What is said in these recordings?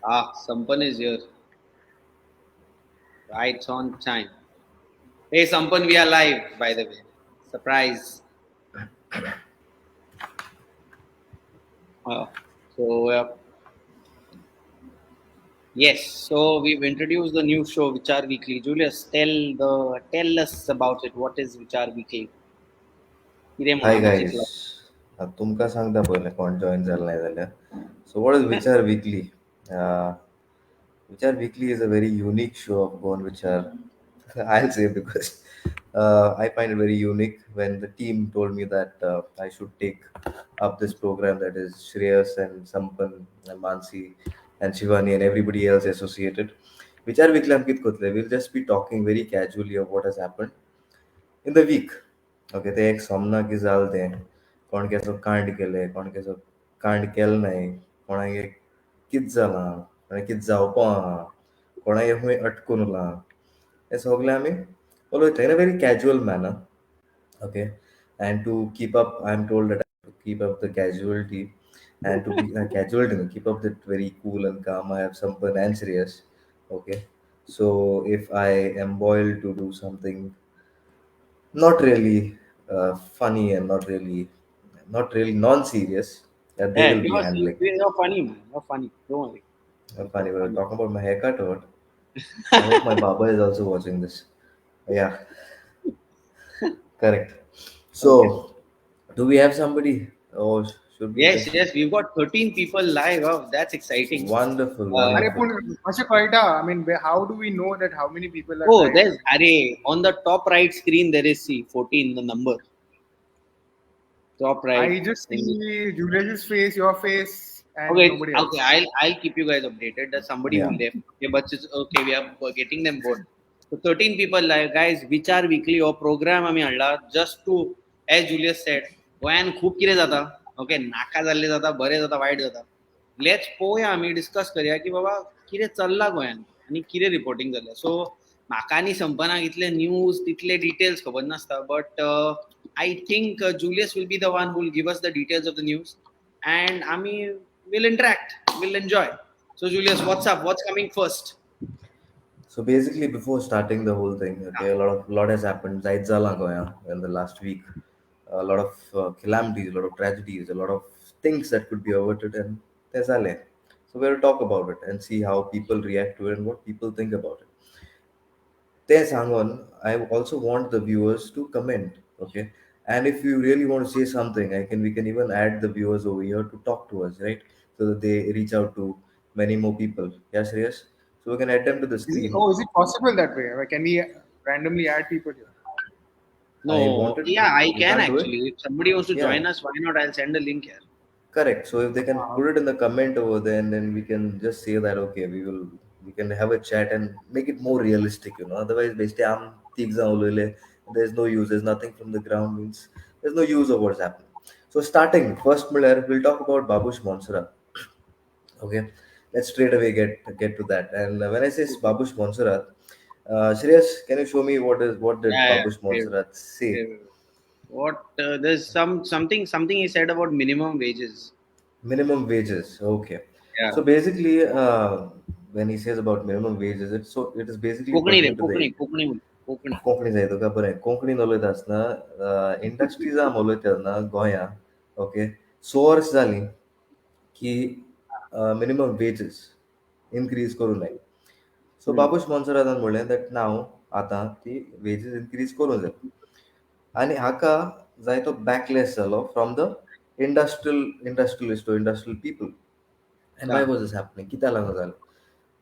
Sampan is here. Right on time. Hey, Sampan, we are live, by the way. Surprise. Uh, so, yes, so we've introduced the new show, Vichar Weekly. Julius, tell us about it. What is Vichar Weekly? कितें Hi म्हणोन guys, Chintala? तुमकां सांगता पयलें कोण join जालें नाय जाल्यार. So what is Vichar Weekly? Uh, Vichar Weekly is a very unique show of Goan Vichar. I'll say because I find it very unique when the team told me that I should take up this program that is Shreyas and Sampan and Mansi and Shivani and everybody else associated. Vichar Weekly Ankit Kotle will just be talking very casually of what has happened in the week. Okay ते एक सोमना की जाल तें कोण केसो कांड केले कोण केसो कांड केल नाय कोणागे कित जालां कोणागे कित जावपा आहा कोणागे खूंय अटकून उरलां हे सगळें आमी उलयता in a very casual manner. Okay, and to keep up, I'm told that I have to keep up the casualty and to be casualty no, keep up that very cool and calm. I have some and serious. Okay, so if I am boiled to do something not really funny and not really non-serious that they Hey, will be handling. you're funny, man. You're funny. Don't worry. Funny, we were Funny. talking about my haircut or what? I hope my baba is also watching this. Yeah, correct. Okay. So do we have somebody or should we Yes, just yes, we've got 13 people live. Oh, that's exciting. wonderful, Uh, अरे wonderful. पण असे कळटा I mean how do we know that how many people are Oh, live? on the top right screen, there is, see, 14, the number. Top right. I just Thing. see Julius's face, your face, and Okay, nobody okay, else. I'll keep you guys updated. There's somebody who Yeah. left. Okay, but it's okay, we're getting them both. So 13 people live, guys, Vichar Weekly or program आम्ही हाडला just to, as Julius said, गोंयान खूप कितें जाता. Okay, नाका जाल्लें जाता, बरें जाता, वायट जाता. लेट्स पळोवया आमी डिस्कस करया की बाबा कितें चल्लां गोंयान आनी कितें रिपोर्टिंग जालें. सो म्हाका आनी संपनाक इतले न्यूज तितले डिटेल्स खबर नासता, but I think Julius will be the one who will give us the details of the news, and Ami will interact, will enjoy. So, Julius, what's up? What's coming first? So basically, before starting the whole thing, okay, a lot has happened. Zaid Zala Goya in the last week, a lot of calamities, a lot of tragedies, a lot of things that could be averted, and there's Ale. So we'll talk about it and see how people react to it and what people think about it. There's hang on. I also want the viewers to comment, okay? And if you really want to say something, we can even add the viewers over here to talk to us, right? So that they reach out to many more people. Yes, yes. So we can add them to the screen. Is it possible that way? Like, can we randomly add people here? I No, wanted yeah, I we can can't do it. actually. If somebody wants to Yeah, join us, why not? I'll send a link here. correct. So if they can Uh, put it in the comment over there, and then we can just say that okay, we can have a chat and make it more realistic, Otherwise, basically, there's no use. There's nothing from the ground means there's no use of what's happening. So starting first, Miller, we'll talk about Babush Monsara. Okay, let's straight away get to that. And when I say Babush Monserrat, Shreyas, can you show me what did Yeah, Babush yeah. Monserrat say? What? There's something he said about minimum wages. Minimum wages. Okay. Yeah. So basically, when he says about minimum wages, it is basically Konkani रे, pertinent to the Konkani. Konkani जायतो का बरें कोंकणीन उलयता आसतना इंडस्ट्रीजां उलयता तेन्ना गोंया ओके सोर्स जाली की मिनिमम वेजीस इनक्रीज करूं जाय सो Hmm. बाबूश मोन्सरातान म्हणलें दॅट नाव आतां ती वेजीस इनक्रीज करूं जाय आनी हाका जाय तो बॅकलेस जालो from the industrialist industrial people and Y Yeah. Was this happening कित्याक लागून जालें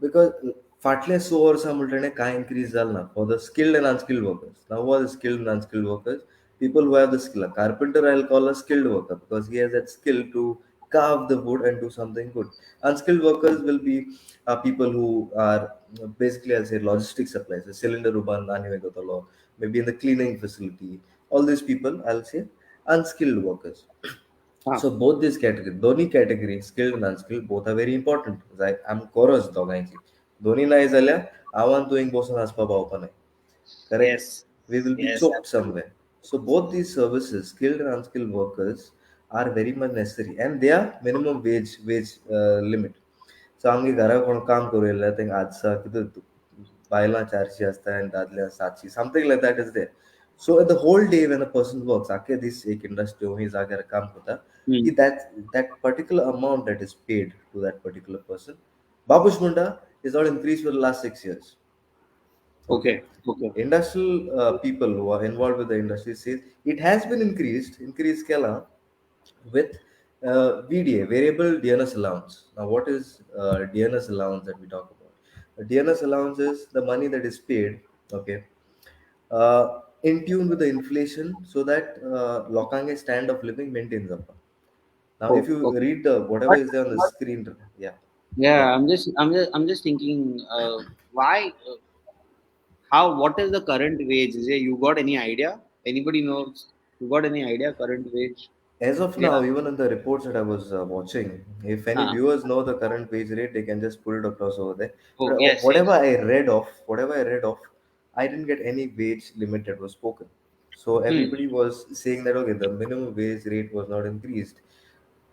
बिकॉज फाटले 6 वर्सां म्हणटा कांय इन्क्रीज जालें ना for the skilled and unskilled workers now was skilled and unskilled workers people who have the skill. A carpenter I'll call a skilled worker because he has that skill to carve the wood and do something good. Unskilled workers will be people who are basically I'll say logistic supplies, a cylinder ruban maybe in the cleaning facility. All these people I'll say unskilled workers. Ah. So both these categories, दोन्ही categories, skilled and unskilled, both are very important. I'm chorus दोघांची. दोन्ही नाही जाल्यार आव्हान तुवें बसून आसपा पावपा नाही. Correct? Yes. We will be Yes, choked absolutely. somewhere. So both these services, skilled and unskilled workers, are very much necessary, and they are minimum wage limit. सो आमगे घरा कोण काम करू येयला तेंक आजसा कितें बायलां 400 आसता आनी दादले 700 something like that is there so the whole day when a person works आख्खे दीस एक इंडस्ट्री हूंय जाग्यार काम करता Hmm. की that particular amount that is paid to that particular person Babush Munda is not increased for the last 6 years. Okay. Okay. Okay. Industrial people who are involved with the industry says it has been increased kela with VDA, variable DNS allowance. Now, what is DNS allowance that we talk about? DNS allowance is the money that is paid, okay, in tune with the inflation so that Lokange stand of living maintains up. Now, if Oh, you okay. read whatever But, is there on the but screen, yeah, Yeah, yeah. I'm just thinking, why, how, what is the current wage? Is it, you got any idea? Anybody knows? You got any idea current wage? As of Yeah. now, even in the reports that I was watching, if any Ah. viewers know the current wage rate, they can just put it across over there. But Oh, yes, yes. whatever I read of, I didn't get any wage limit that was spoken. So Hmm. everybody was saying that okay, the minimum wage rate was not increased.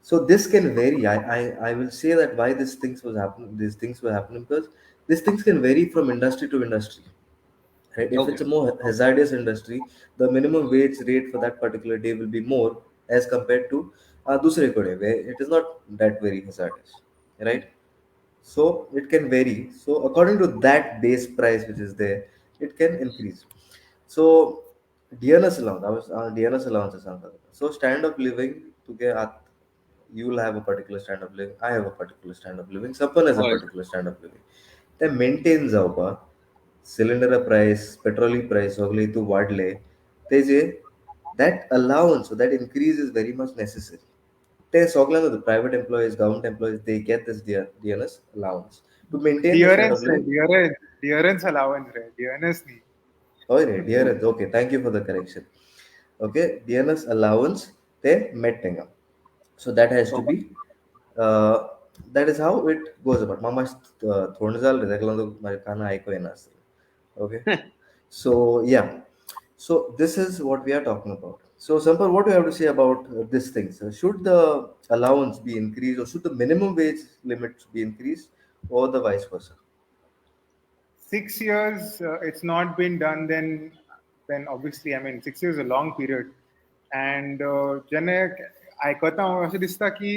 So this can vary. I will say that why these things were happening because these things can vary from industry to industry. Right? If it's Okay. a more hazardous industry, the minimum wage rate for that particular day will be more as compared to दूसरे को day, where it is not that very hazardous, right? So it can vary. So according to that base price which is there, it can increase. So DNS allowance, I was DNS allowance is something. So standard of living to get you will have a particular standard of living. I have a particular standard of living. Someone has a Oh, yes. particular standard of living. ते maintain जावपाक cylinder price पेट्रोली price सगळे तू वाडले तेजे that allowance, so that increase is very much necessary. They सगळ्यांना the private employees, government employees, they get this DNS allowance to maintain the standard dearance, of living. dearance allowance, right? Dearness nahi. Oh, yeah, DNS. Okay, thank you for the correction. Okay, DNS allowance they met tenga. So that has to be uh, that is how it goes about. Mama थोडं झालं त्याला माझ्या काना ऐकू येणार असेल. Okay. So yeah. So this is what we are talking about. So Sampar, what do you have to say about this thing? So should the allowance be increased or should the minimum wage limits be increased or the vice versa? 6 years it's not been done, then obviously, I mean, 6 years is a long period. And जेणे आयकता हांव अशें दिसता की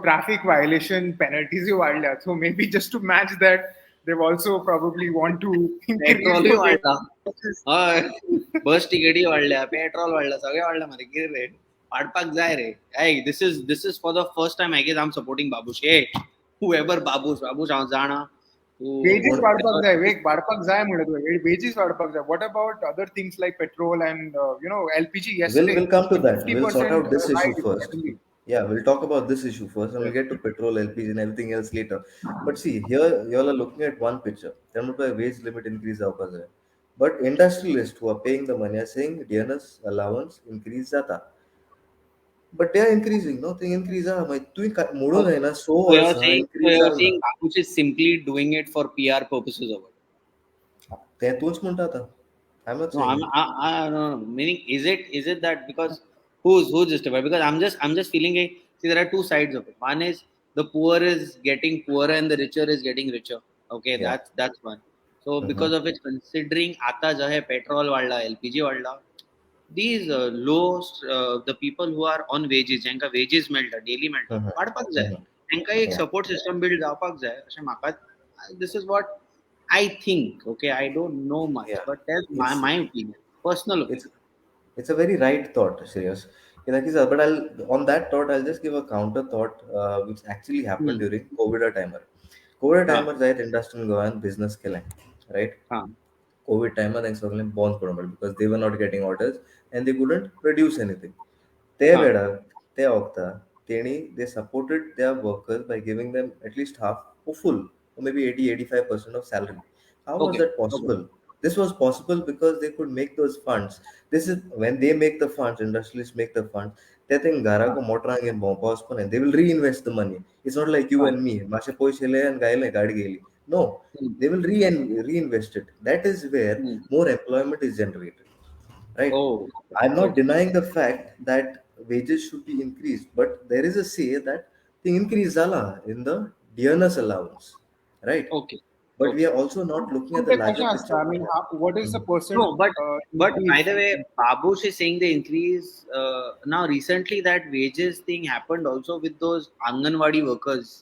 traffic violation penalties वाडल्यात, so maybe just to match that they've also probably want to increase पेट्रोलही the वाढला. wages. हय. बस तिकेटी वाढल्या, पेट्रोल वाढलं, सगळें वाढलं मरे कितें रे? वाडपाक जाय रे. Hey, this is for the first time I guess I'm supporting Babush. Hey, whoever Babush हांव जाणा. Wages What वाडपाक जाय, वाडपाक जाय म्हणलं तुवें, wages वाडपाक जाय. What about other things like petrol and LPG? we'll Yesterday, we'll come to that. We'll sort 50% out this issue rise first. suddenly. Yeah, we'll talk about this issue first and we'll get to petrol, LPG, and everything else later. But see, here you all are looking at one picture. Then wage limit increase avka hai. But industrialists who are paying the money are saying DNS allowance increase jata. But they are increasing, no? They increase my tu So modun hai na so so you're वर्ष saying so increase you're झालं ना. saying Babush is simply doing it for PR purposes over. ते तूच म्हणता आता. I'm not No, saying it. I no, no. Meaning, is it that because who's justified? Because I'm just feeling a see there are two sides of it. One is the poor is getting poorer and the richer is getting richer. Okay, Yeah. that's one. So Mm-hmm. because of it, considering आता जो है petrol वाढला, LPG वाढला, these low the people who are on wages, ज्यांका wages मेळटा, daily मेळटा, Mm-hmm. वाडपाक जाय. Mm-hmm. तांकां एक Yeah. support system build जावपाक जाय. अशें म्हाका this is what I think. Okay, I don't know much, Yeah. but that's my It's my opinion, personal it's opinion. It's a very right thought, Shreyas. But on that thought, I'll just give a counter thought, which actually happened Hmm. during COVID timer. COVID हाँ, timer जायत industry Goan business केलें, right? हाँ, COVID timer thanks for bonds because they were not getting orders and they couldn't produce anything. They हाँ, were they okta they supported their workers by giving them at least half or full or maybe 80-85% of salary. How was okay, that okay. possible? This was possible because they could make those funds. This is when they make the funds, industrialists make the funds. They think gara ko हाँ, motrang and boss and they will reinvest the money. It's not like you हाँ, and me. Mashe poise and gaile gaadi gaili. No, hmm, they will reinvest it. That is where hmm. more employment is generated, right? Oh, okay, I'm not okay. denying the fact that wages should be increased, but there is a say that the increase zala in the DNS allowance, right? Okay. But we Okay. are also not looking at the ते larger कशें picture. आसता? I mean, what is the percent No, but by increase? the way, Babush is saying the increase. Now recently that wages thing happened also with those Anganwadi workers.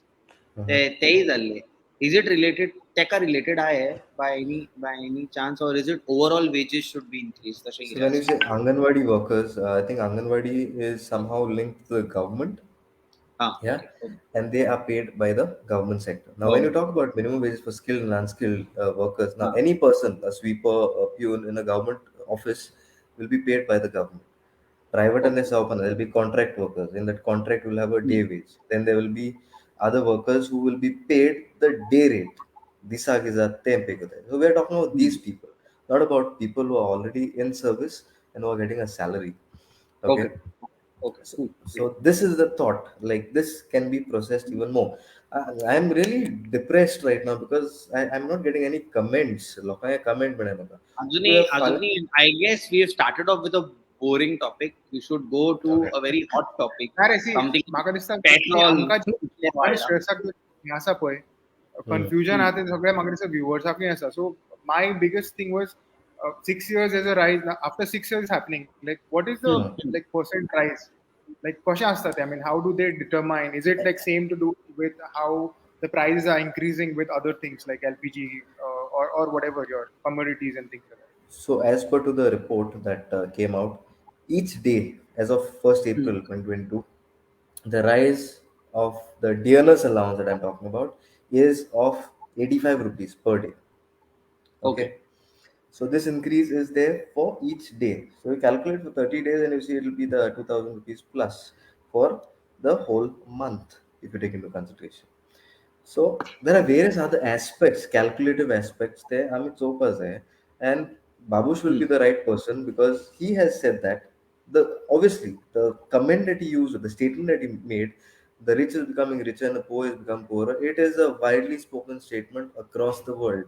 Mhm. ते झाले. Is it related? Teka related आहे by any chance, or is it overall wages should be increased? तसे So कितें when you आसा? say Anganwadi workers, I think Anganwadi is somehow linked to the government, yeah, Okay. Okay. and they are paid by the government sector. Now, when you Government. talk about minimum wages for skilled and unskilled workers, now Ah, any person, a sweeper, a peon in a government office, will be paid by the government. Private and okay. open, there will be contract workers. In that contract, will have a day Hmm. wage. Then there will be other workers who will be paid the day rate. Disa tempe kotha hai. So we are talking about Hmm. these people, not about people who are already in service and who are getting a salary. Okay. Okay. Okay. So, Cool. Great. so this is the thought. Like this can be processed even more. I'm really depressed right now because I'm not getting any comments. Lokaya comment bade naka. So we have I guess we have started off with a boring topic. We should go to okay. a very hot topic. अरे सी Something म्हाका दिसता की petrol. आमकां गोवन स्ट्रेसाक हें आसा पळय Hmm. Confusion आहा तें सगळें म्हाका दिसता व्ह्युअर्साकूय आसा so my biggest thing was 6 years as a rise after 6 years happening like what is the Hmm. like percent rise like कशें आसता तें I mean how do they determine is it like same to do with how the prices are increasing with other things like LPG or whatever your commodities and things like that. So, as per to the report that came out, each day as of 1st Hmm. April 2022, the rise of the DLS allowance that I'm talking about is of 85 rupees per day. Okay. Okay. So, this increase is there for each day. So, you calculate for 30 days and you see it will be the 2000 rupees plus for the whole month if you take into consideration. So there are various other aspects, calculative aspects there. Amit Chopa's there, and Babush will Hmm. be the right person because he has said that the obviously the comment that he used, the statement that he made, the rich is becoming richer and the poor is become poorer. It is a widely spoken statement across the world.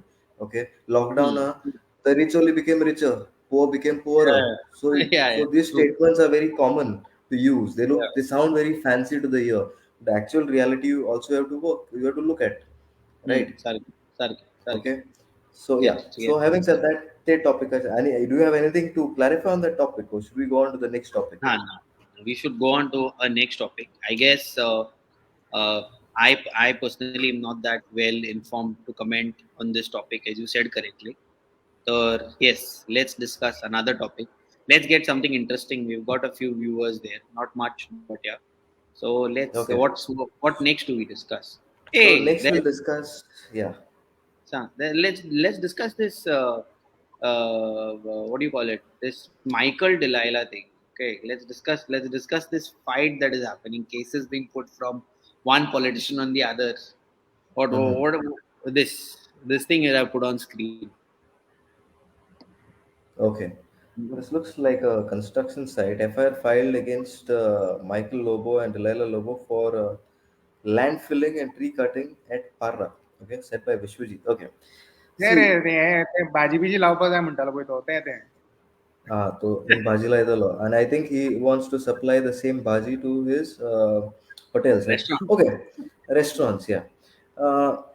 Okay, lockdown, Hmm. the rich only became richer, poor became poorer. Yeah. So Yeah. Yeah. so these True. statements are very common to use. Yeah. They sound very fancy to the ear. The actual reality you also have to work. You have to look at, Hmm. right? Sorry. Sorry. Sorry. Okay. So yeah. Yes. Yes. So having said that, that topic. Do you have anything to clarify on that topic, or should we go on to the next topic? Nah, nah. We should go on to a next topic. I guess uh, I personally am not that well informed to comment on this topic, as you said correctly. So yes, let's discuss another topic. Let's get something interesting. We've got a few viewers there, not much, but yeah. So Okay. what next do we discuss? So Hey, next we'll discuss. Yeah. let's discuss this. What do you call it? This Michael Delilah thing. Okay, let's discuss this fight that is happening. Cases being put from one politician on the other. Mhm. What this thing that I put on screen? Okay. This looks like a construction site. FIR filed against Michael Lobo and Delilah Lobo for land filling and tree cutting at Parra. Okay, set by Vishwajit. Okay. तें रे See, तें भाजी busy लावपा जाय म्हणटालो पळय तो तें so in Bajila Idolo, and I think he wants to supply the same bhaji to his hotels, right? Restaurant. Okay, restaurants, yeah.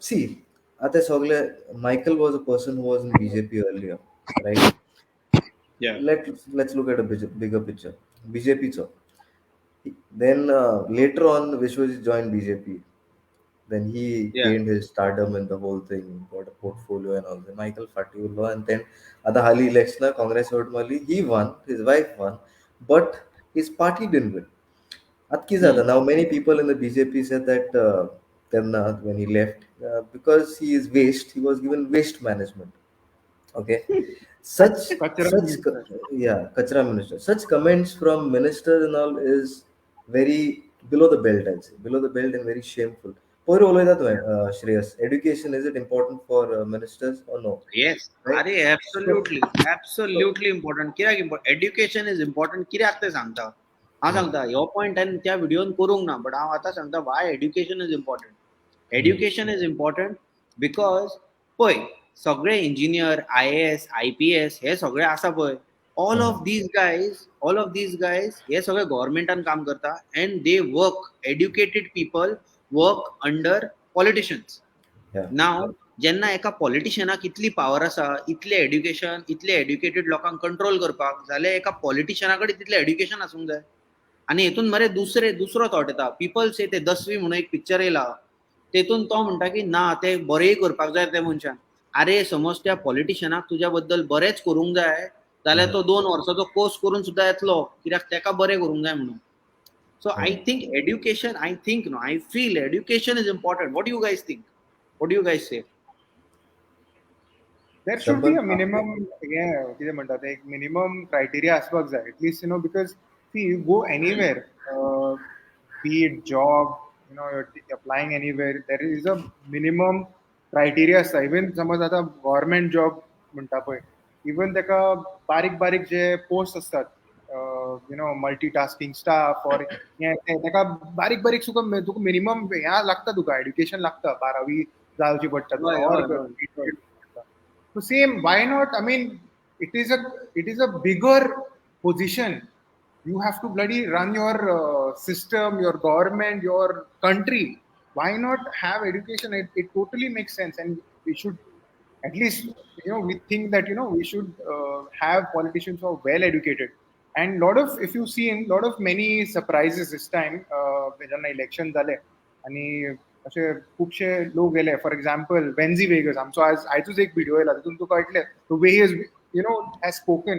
See, Ate Sogle, Michael was a person who was in BJP earlier, right? Yeah. Let's look at a bigger picture. BJP, so then later on, Vishwajit joined BJP. Then he Yeah. gained his stardom and the whole thing, got a portfolio and all that. Michael Fatiullo, and then at the Hali election, Congress vote Mali, he won, his wife won, but his party didn't win. Atki Hmm. Zada. Now, many people in the BJP said that Temnath, when he left, because he is waste, he was given waste management. Okay, such कचरा minister yeah, Kachra minister. Such comments from ministers and all is very below the belt. I'd say below the belt and very shameful. Poiro oloida to Shreyas. Education, is it important for ministers or no? Yes. Right. अरे So, absolutely, so absolutely important. कित्याक important? Education is important. कित्याक ते सांगता? हांव hmm, सांगता ह्यो point हांवें त्या व्हिडिओन करूंक ना, बट हांव आतां सांगता why education is important. hmm, Education is important because पळय सगळे इंजिनियर, IAS, IPS हे सगळे आसा पळय. hmm, All of these guys हे सगळे गव्हर्मेंटान काम करता and they work. Educated people work under politicians. Yeah. नाव जेन्ना एका पॉलिटिशियनाक इतली पावर आसा, इतले एड्युकेशन, इतले एड्युकेटेड लोकांक कंट्रोल करपाक, जाल्यार एका पॉलिटिशियना कडेन तितलें एड्युकेशन आसूंक जाय. आनी हेतून मरे दुसरो थॉट येता. पीपल से ते 10वी म्हणून एक पिक्चर येयला, तेतून तो म्हणटा की ना ते बरेंय करपाक जाय त्या मनशान. अरे समज त्या पॉलिटिशियनाक तुज्या बद्दल बरेंच करूंक जाय जाल्यार तो 2 वर्साचो कोर्स करून सुद्दां येतलो, कित्याक तेका बरें करूंक जाय म्हणून. So I think education, I feel education is important. What you guys think? What do you guys say? There should be Sampan, a minimum, कितें म्हणटा तें, एक minimum criteria आसपाक जाय, at least, because see, you go anywhere, be it job, you're applying anywhere, there is a minimum criteria आसता. Even समज आतां government job म्हणटा पळय, even तेका बारीक बारीक जे पोस्ट असतात, मल्टीटास्किंग स्टाफ ऑर तेका बारीक बारीक तुका मिनिमम लागता, तुका एड्युकेशन लागता, 12वी जावची पडटा तुका, हय हय or हय. so same, why not? I mean, it is a bigger position. You have to bloody run your system, your government, your country. Why not have education? It totally makes sense, and we should at least, we think that, we should have politicians who are well educated. And lot of, if you've seen, lot of many surprises this time, जेन्ना election जाले आणि असे खूपशे लोक गेले. For example वेन्झी vagus, आमचो आयजूच एक video येयला, तितून तुका कळटलें the way is has spoken.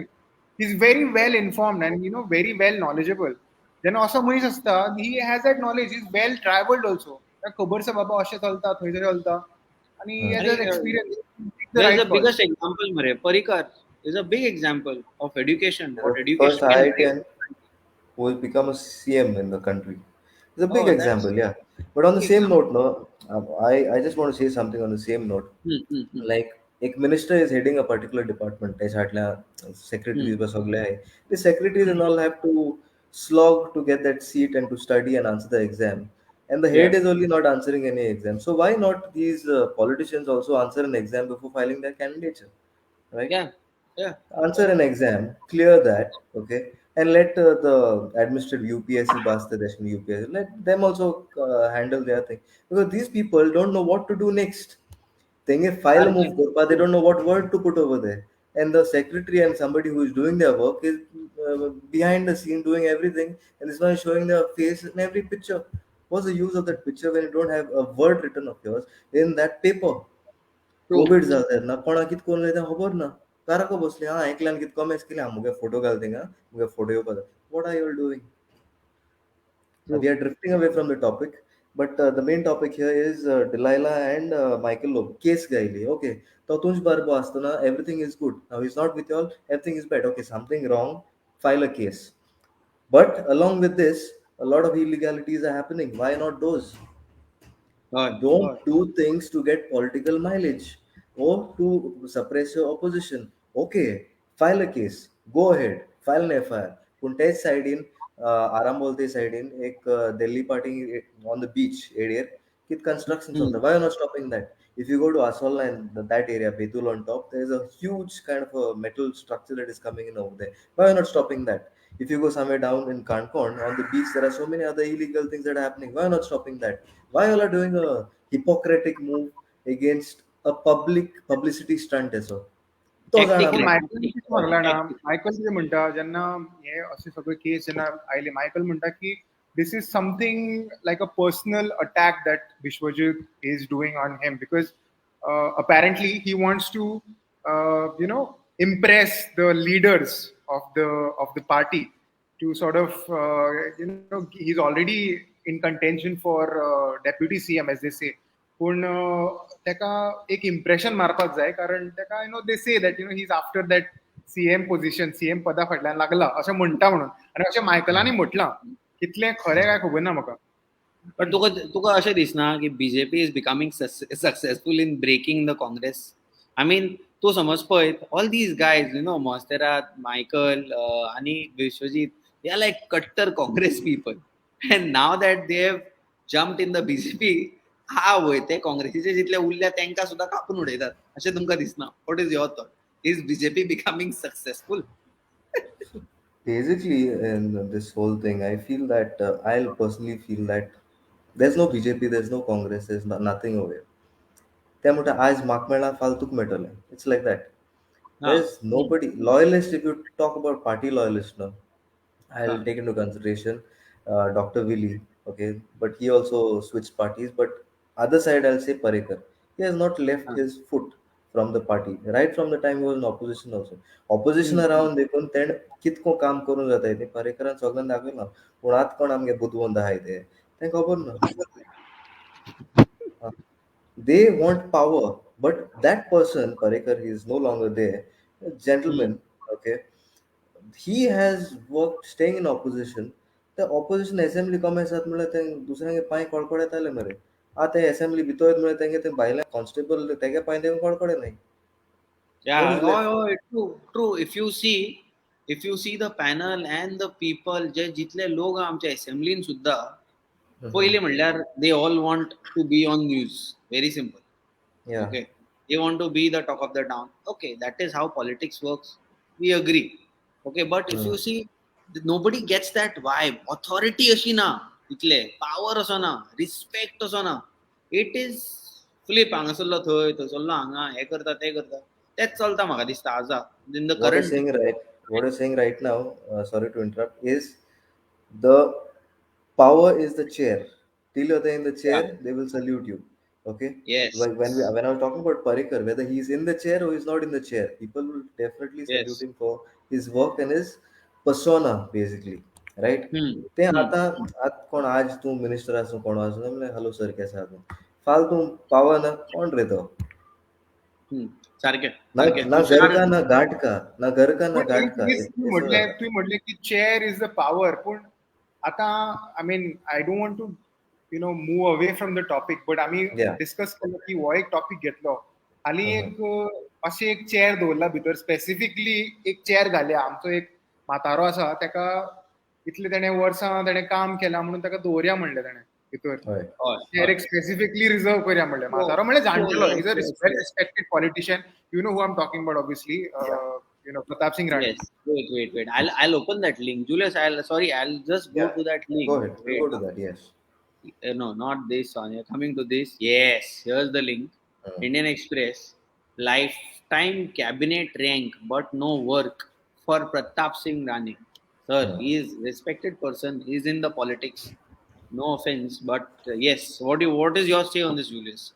He is very well informed and very well knowledgeable. जेन्ना असो मनीस आसता, he has that knowledge, is well travelled also. खबर आसा बाबा अशें चलता, थंयसर चलता, आणि he has अरे that experience. The there is right a call. biggest example मरे. Parikar is a big example of education. What first education can bring. IITian who will become a CM in the country. It's a big Oh, that's. example, yeah. But on the Big same example. note, no, I just want to say something on the same note. Hmm. Like, एक minister is heading a particular department. त्याच्यातल्या secretaries बस सगळे आहे. The secretaries and all have to slog to get that seat and to study and answer the exam. And the Yeah. head is only not answering any exam. So why not these politicians also answer an exam before filing their candidature, right? Yeah. Yeah. Answer an exam, clear that, okay, and let the administrative UPSC, Basta Deshni UPSC, let them also handle their thing, because these people don't know what to do next. They file a move, but they don't know what word to put over there. And the secretary and somebody who is doing their work is behind the scene doing everything, and this one is showing their face in every picture. What's the use of that picture when you don't have a word written of yours in that paper? True. Covid जाता तेन्ना कोणाक कितें कोन्न तें खबर ना. काराको बसली, हां एकल्यान कितें कमेंट्स केली, हां मुगे फोटो घाल थिंगा, मुगे फोटो येवपा जाय. What are you all doing? We True. are drifting away from the topic, but the main topic here is Delilah and Michael Loeb. Case gaili. Okay. Tatunj barbo astana, everything is good. Now he's not with you all, everything is bad. Okay, something wrong, file a case. But along with this, a lot of illegalities are happening. Why not those? Hard. Don't do things to get political mileage or to suppress your opposition. Okay, file a case. Go ahead, file an FIR. पण तेच सायडीन आराम बोलते सायडीन एक Delhi party on the beach area कित construction Hmm. चलता. Why are you not stopping that? If you go to Asola and that area, Betul on top, there is a huge kind of a metal structure that is coming in over there. Why are you not stopping that? If you go somewhere down in Kanpon on the beach, there are so many other illegal things that are happening. Why are you not stopping that? Why all are doing a Hippocratic move against a publicity stunt as well? तो जाणा Tactic पूण like म्हाका. Michael कितें म्हणला ना, tactic. Michael कितें म्हणटा जेन्ना हे अशे सगळे केस जेन्ना आयले, मायकल म्हणटा की this is something like a personal attack that Vishwajit is doing on him, because apparently he wants to impress the leaders of the party to sort of he's already in contention for deputy CM, as they say. पूण तेका एक impression मारपाक जाय, कारण तेका they say that he is after that CM position, CM पदा फाटल्यान लागला अशें म्हणटा म्हणून. आनी अशें मायकलांनी म्हटलां. कितलें खरें काय खबर ना म्हाका. But तुका तुका अशें दिसना की BJP is becoming successful in breaking the Congress? I mean, तूं समज पळयत all these guys, Monserrat, Michael, आणि Vishwajit, they are like cutter Congress people. And now that they have jumped in the BJP, वय ते काँग्रेसीचे जितले उरल्या तांकां सुद्दां कापून उडयतात अशें तुमकां दिसना? What is your thought? Is BJP becoming successful? Basically, in this whole thing, I feel that I'll personally feel that There's no BJP, there's no Congress, there's nothing over here. त्यामुळे आज माक मेळा फालतूक मेळटले. It's like that. हा There's nobody loyalist. If you talk about party loyalist, no, हा I'll take into consideration Dr. Willi. Okay, but he also switched parties. But other side, I'll say Parekar. He has not left हा his foot from the party right from the time he was in opposition also. Opposition hmm. around देखून तेण कितको काम करून जाता ते पारेकरान सगळ्यांना दाखयला पूण आत कोण आमगे बुदवंत आहाय ते तेंका खबर ना. They want power, but that person, Parekar, he is no longer there. A hmm. gentleman, okay, he has worked staying in opposition. The opposition assembly come साथ मिळत ते दुसऱ्यांगे पाय कडकडत आले मरे. आता assembly भितर मिळत तेंगे ते बायला constable तेगे पाय देऊन कडकडे नाही. What Yeah, is oh, left? oh, true, true. If you see the panel and the people, जे जितले लोक आमच्या assembly सुद्धा Mhm. पहिले म्हणल्यार they all want to be on news. Very simple. Yeah. Okay, they want to be the talk of the town. Okay, that is how politics works. We agree. Okay, but if Hmm. you see, nobody gets that vibe. Authority अशी ना इतले, power असो ना, respect असो ना. It is flip हांगासरलो थंय, थंयसरलो हांगा, हे करता ते करता. तेच चलता म्हाका दिसता आजा in the What you're current. saying right, what you're saying right now, sorry to interrupt, is the power is the chair. Till you're there in the Yeah. chair, they will salute you. Okay. Yes. When I was talking about Parikar, whether he's in the chair or he's not in the chair, people will definitely salute Yes. him for his work and his persona, basically. Right? Hmm. ते Hmm. आता आत कोण आज तू minister असो कोण असो म्हणले हॅलो सर कैसे आहात फालतू पावर ना कोण रे तो Hmm. सारखे ना सारखे ना घर तुषार. का ना घाट का ना घर का ना पण घाट का तुम्ही ऐसा म्हटले झाला. तुम्ही म्हटले की चेअर इज द पॉवर पण आता I mean I don't want to move away from the topic but आम्ही या डिस्कस केलं की हो एक टॉपिक घेतलो हाली हम्म. एक अशी एक चेअर दवरला भितर स्पेसिफिकली एक चेअर घाल्या आमचो एक म्हातारो आसा ताका इतले तेणे वर्सां तेणे काम केलां म्हणून ताका दवरया म्हणलें तेणे भितर होय हय चेअर हय. एक स्पेसिफिकली रिझर्व करया म्हणलें हो म्हातारो म्हणल्यार हो जाणटेलो yes is a yes well yes respected politician you know who I am talking about obviously yeah Pratap Singh Rane. Yes. Wait. I'll open that link. Julius, I'll just go Yeah, to that go link. ahead. We'll Wait. go to that. Yes. No, not this one. You're coming to this. Yes. Here's the link. Mm. Indian Express. Lifetime cabinet rank, but no work for Pratap Singh Rane. Sir, Mm. he is respected person. He's in the politics. No offense, but yes. What is your say on this, Julius?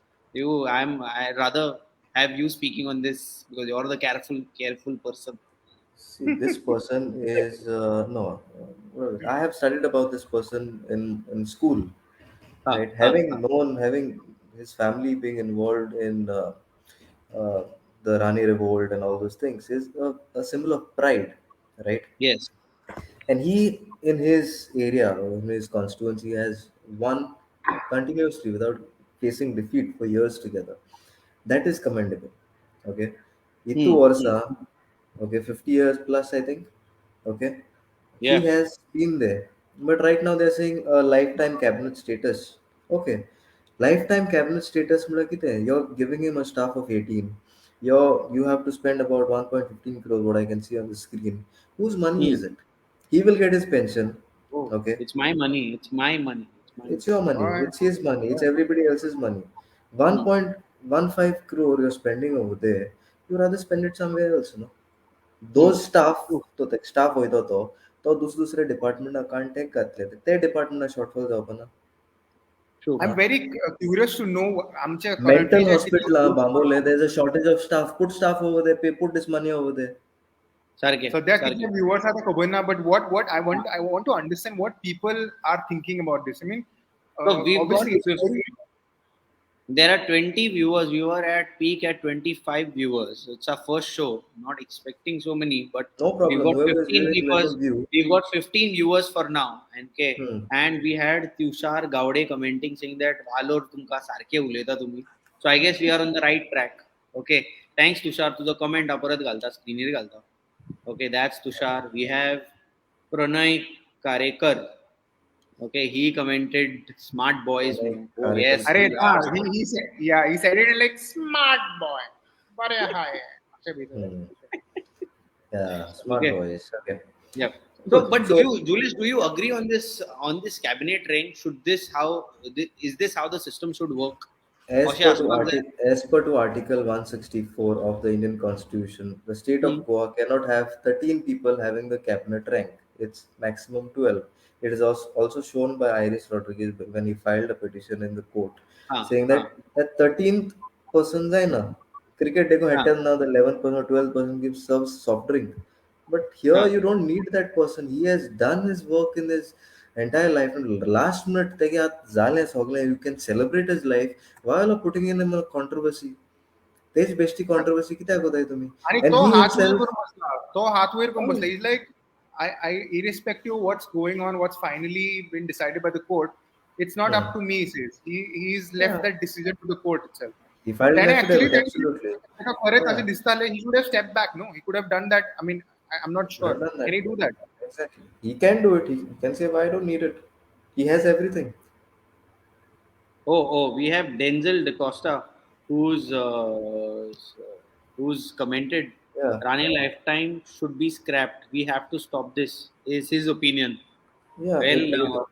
I rather have you speaking on this because you're the careful person. See, this person is no. I have studied about this person in school, Ha, right? ha, Having ha. known, having his family being involved in uh, the Rani revolt and all those things is a symbol of pride, right? Yes. And he, in his area or in his constituency, has won continuously without facing defeat for years together. That is commendable. Okay. Itu Hmm. Hmm. Orsa, okay, 50 years plus, I think. Okay. He Yeah. has been there. But right now they're saying a lifetime cabinet status. Okay. Lifetime cabinet status मतलब कितने हैं? You're giving him a staff of 18. You have to spend about 1.15 crore, what I can see on the screen. Whose money Hmm. is it? He will get his pension. Oh, Okay. It's my money. It's my money. It's my It's money. your money. alright, It's his money. It's alright. everybody else's money. Hmm. 1.15 crore you're spending over there. You rather spend it somewhere else, no? Hmm. Those staff, True. तो ते staff होता तो दुसरे department contact घातले ते department shortfall जावपा ना. True. I'm very curious to know आमच्या currently Mental J hospital बांबोले, there's a shortage of staff. Put staff over there. Put this money over there. सारखे सध्या सारखे. कितले viewers आता खबर ना but what I want to understand what people are thinking about this. I mean, So we've got obviously it's 50. very There are 20 viewers. We were at peak at 25 viewers. It's our first show. Not expecting so many, but No we've problem. got Whoever is 15 viewing, let viewers. them view. We've got 15 viewers for now. Okay. Hmm. And we had Tushar Gowde commenting saying that Valor tumka sarke uleta tumi. So I guess we are on the right track. Okay. Thanks Tushar to the comment. Aparat galta screener galta. Okay, that's Tushar. We have Pranay Karekar. Okay, he commented smart boys. Pranay Oh Karekar. yes, अरे we हा are smart. he said it like smart boy बरे हाय अशा भितर. Hmm. Yeah, smart Okay. boys. Okay. Yep. So, but do So you, Julius, do you agree on this cabinet rank? Should this how is this how the system should work? As अशें per to आसपाक जाय? Article 164 of the Indian Constitution, the state Hmm. of Goa cannot have 13 people having the cabinet rank. It's maximum 12. It is also shown by Iris Rodriguez when he filed a petition in the court हाँ saying हाँ that 13th person is na. Cricket देखो हाँ हटे now the 11th person or 12th person gives serves soft drink. But here हाँ you don't need that person. He has done his work in his entire life and last minute तेगे आत झाले सगळे you can celebrate his life while putting in a controversy. तेच bestie controversy कित्याक कोताय तुम्ही? आणि And तो he हात वयर himself, करून बसला तो हात वयर करून oh, बसला is like I irrespective of what's going on, what's finally been decided by the court, it's not up hmm, to me, he says. He's left yeah, that decision to the court itself. he filed an त्याने affidavit, absolutely. actually खरंच Yeah, असे दिसताले he should have stepped back, no? He could have done that. I mean, I'm not could sure. have done Can that. he do that? Exactly. He can do it. He can say, "Why I don't need it." He has everything. Oh, we have Denzel Da Costa, who's who's commented Yeah, Rane lifetime should be scrapped. We have to stop this. Is his opinion? yeah. Well,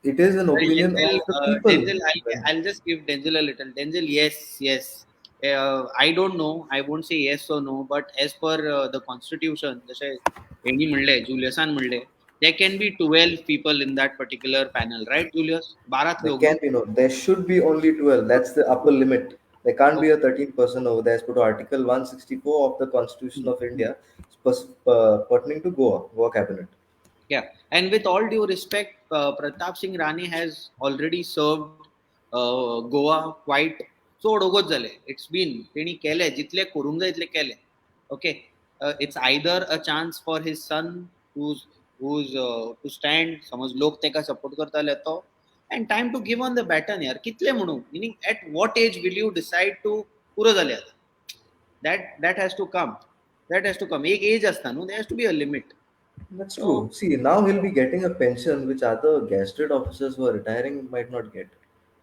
It is an well, opinion Denzel, of the people. Denzel, I'll just give Denzel a little. Denzel, yes, yes. I don't know. I won't say yes or no, but as per the constitution, जसे यांनी म्हणले, जुलियसान म्हणले, there can be 12 people in that particular panel, right, Julius? 12 There लोग can ना? be no. There should be only 12. That's the upper limit. There can't be a 13% over there. As per to Article 164 of the Constitution of Okay. India, pertaining to Goa cabinet. Yeah, and with all due respect, Pratap Singh Rane has already served Goa quite so dogot zale. It's been तेणी केले जितले करूंक जाय तितले केले. Okay, it's either a chance for his son who's to stand. समज लोक तेका support करताले तो, and time to give on the baton यार. कितले म्हणू? Meaning at what age will you decide to पुरो जाले आता? That has to come. That has to come. एक age असता न्हू. There has to be a limit. That's So. true. See, now he'll be getting a pension which other gazetted officers who are retiring might not get.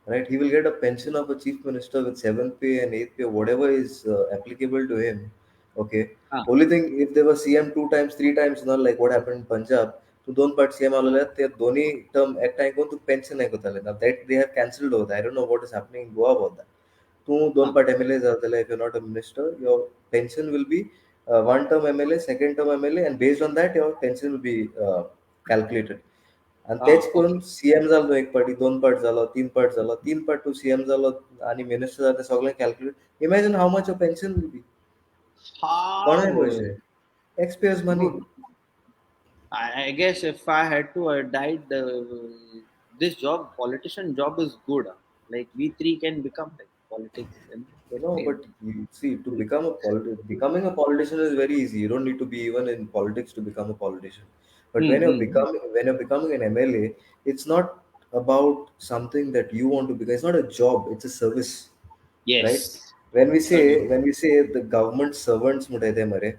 Right? He will get a pension of a chief minister with 7th pay and 8th pay, whatever is applicable to him. Okay. हाँ Only thing, if they were CM two times, three times, not like what happened in Punjab, तो दोन part CM आलेले ते दोन्ही term एकटा कोण तू pension ऐकताले now that they have cancelled over. I don't know what is happening in Goa about that. तू दोन हाँ पार्ट एमएलए जाताले if you're not a minister, your pension will be one term MLA, second term MLA, and based on that, your pension will be calculated. आणि तेच हाँ करून okay CM जालो एक पार्टी दोन पार्ट झालो तीन पार्ट टू सीएम झालो आणि मिनिस्टर जाता सगळें calculate imagine how much of pension will be कोणाय how पैसे एक्सपेयर्स money good. I guess if I had to died this job, politician job is good. Like we three can become like politics and okay. but you see to becoming a politician is very easy. You don't need to be even in politics to become a politician. But Hmm. when you're becoming an MLA, it's not about something that you want to become. It's not a job, it's a service, right? Yes. When Agree. we say the government servants mutaite mare,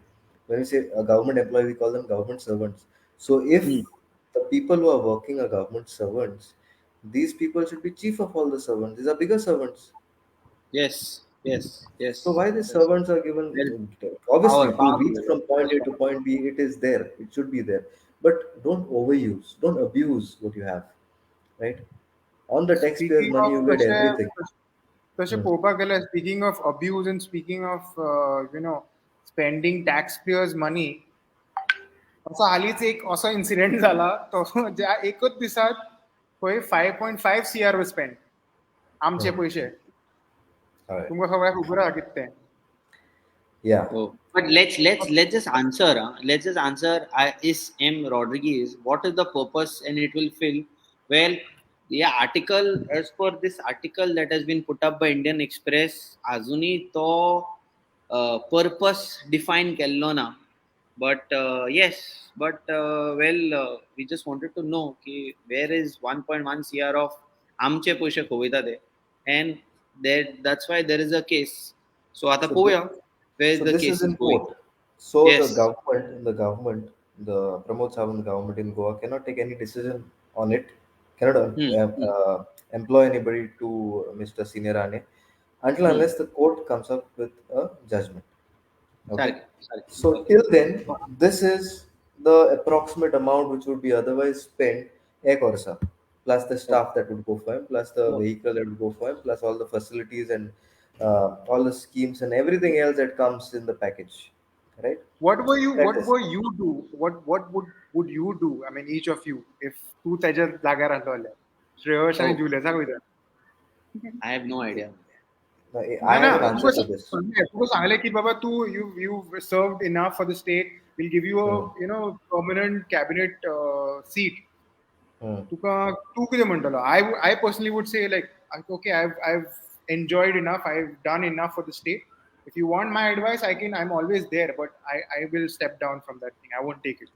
when we say a government employee, we call them government servants. So if Hmm. the people who are working are government servants, these people should be chief of all the servants. These are bigger servants. Yes. Yes. So Yes. why the Yes. servants are Well, given? Obviously, power, to reach powerful. from point A to point B, it is there. It should be there. But don't overuse. Don't abuse what you have. Right? On the taxpayers' Speaking money, of you get तसे everything. तसे Hmm. पळोवपाक गेल्यार speaking of abuse and speaking of spending tax pairs money असो हालींच एक असो incident जाला तो ज्या एकच दिसात खंय 5.5 CR was spent आमचे Hmm. पयशे All right. तुमकां सगळ्यांक खबर आहा कितें तें Yeah. Oh, but let's just answer. Let's just answer. Is M Rodriguez? What is the purpose, and it will fill. Well, yeah. Article as per this article that has been put up by Indian Express, Azuni to purpose define kello na. But yes, but we just wanted to know ki where is 1.1 CR of आमचे पैसे खोवयता ते, and that's why there is a case. So आता So पोवया where so the this case is is in going. court. So Yes. the Pramod Sawant government in Goa cannot take any decision on it. Cannot Hmm. employ anybody to Mr. Sinirane until Hmm. unless the court comes up with a judgment. Okay. Correct. Correct. So Okay. till then, this is the approximate amount which would be otherwise spent ek orsa, plus the Okay. staff that would go for him, plus the So, vehicle that would go for him, plus all the facilities and all the schemes and everything else that comes in the package, right? What were you? That What is were you do? What would you do? I mean, each of you, if two त्याच्यात जागा राहतो श्रेयश आणि oh, Julius सांग विचार. I have no idea. I No, have an no. answer to this. तुका सांगले की बाबा तू you served enough for the state. We'll give you a Hmm. permanent cabinet seat. Hmm. तुका तू किती म्हणतलो? I personally would say like okay, I've enjoyed enough. I've done enough for the state. If you want my advice, I'm always there, but I will step down from that thing. I won't take it.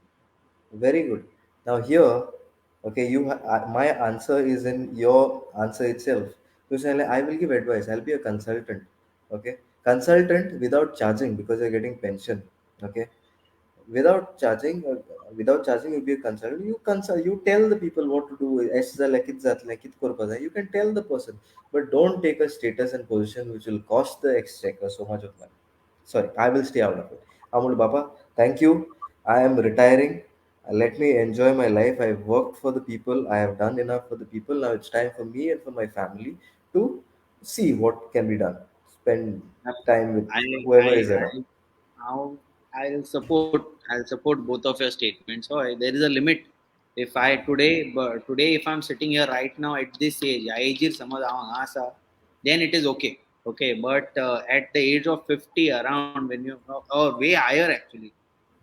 Very good. Now here, okay, my answer is in your answer itself. You say, like, I will give advice. I'll be a consultant. Okay, consultant without charging because you're getting pension. Okay, without charging, you'll be a consultant. You consult. You tell the people what to do. You can tell the person, but don't take a status and position which will cost the exchequer so much of money. Sorry, I will stay out of it. Amul Baba, thank you. I am retiring. Let me enjoy my life. I've worked for the people. I have done enough for the people. Now it's time for me and for my family to see what can be done. Spend time with I, whoever is I, around. now I'll support both of your statements. So there is a limit. If I today, but today, if I'm sitting here right now at this age, age समझ आवांगा सा, then it is okay. Okay, but at the age of 50, around when you or way higher actually,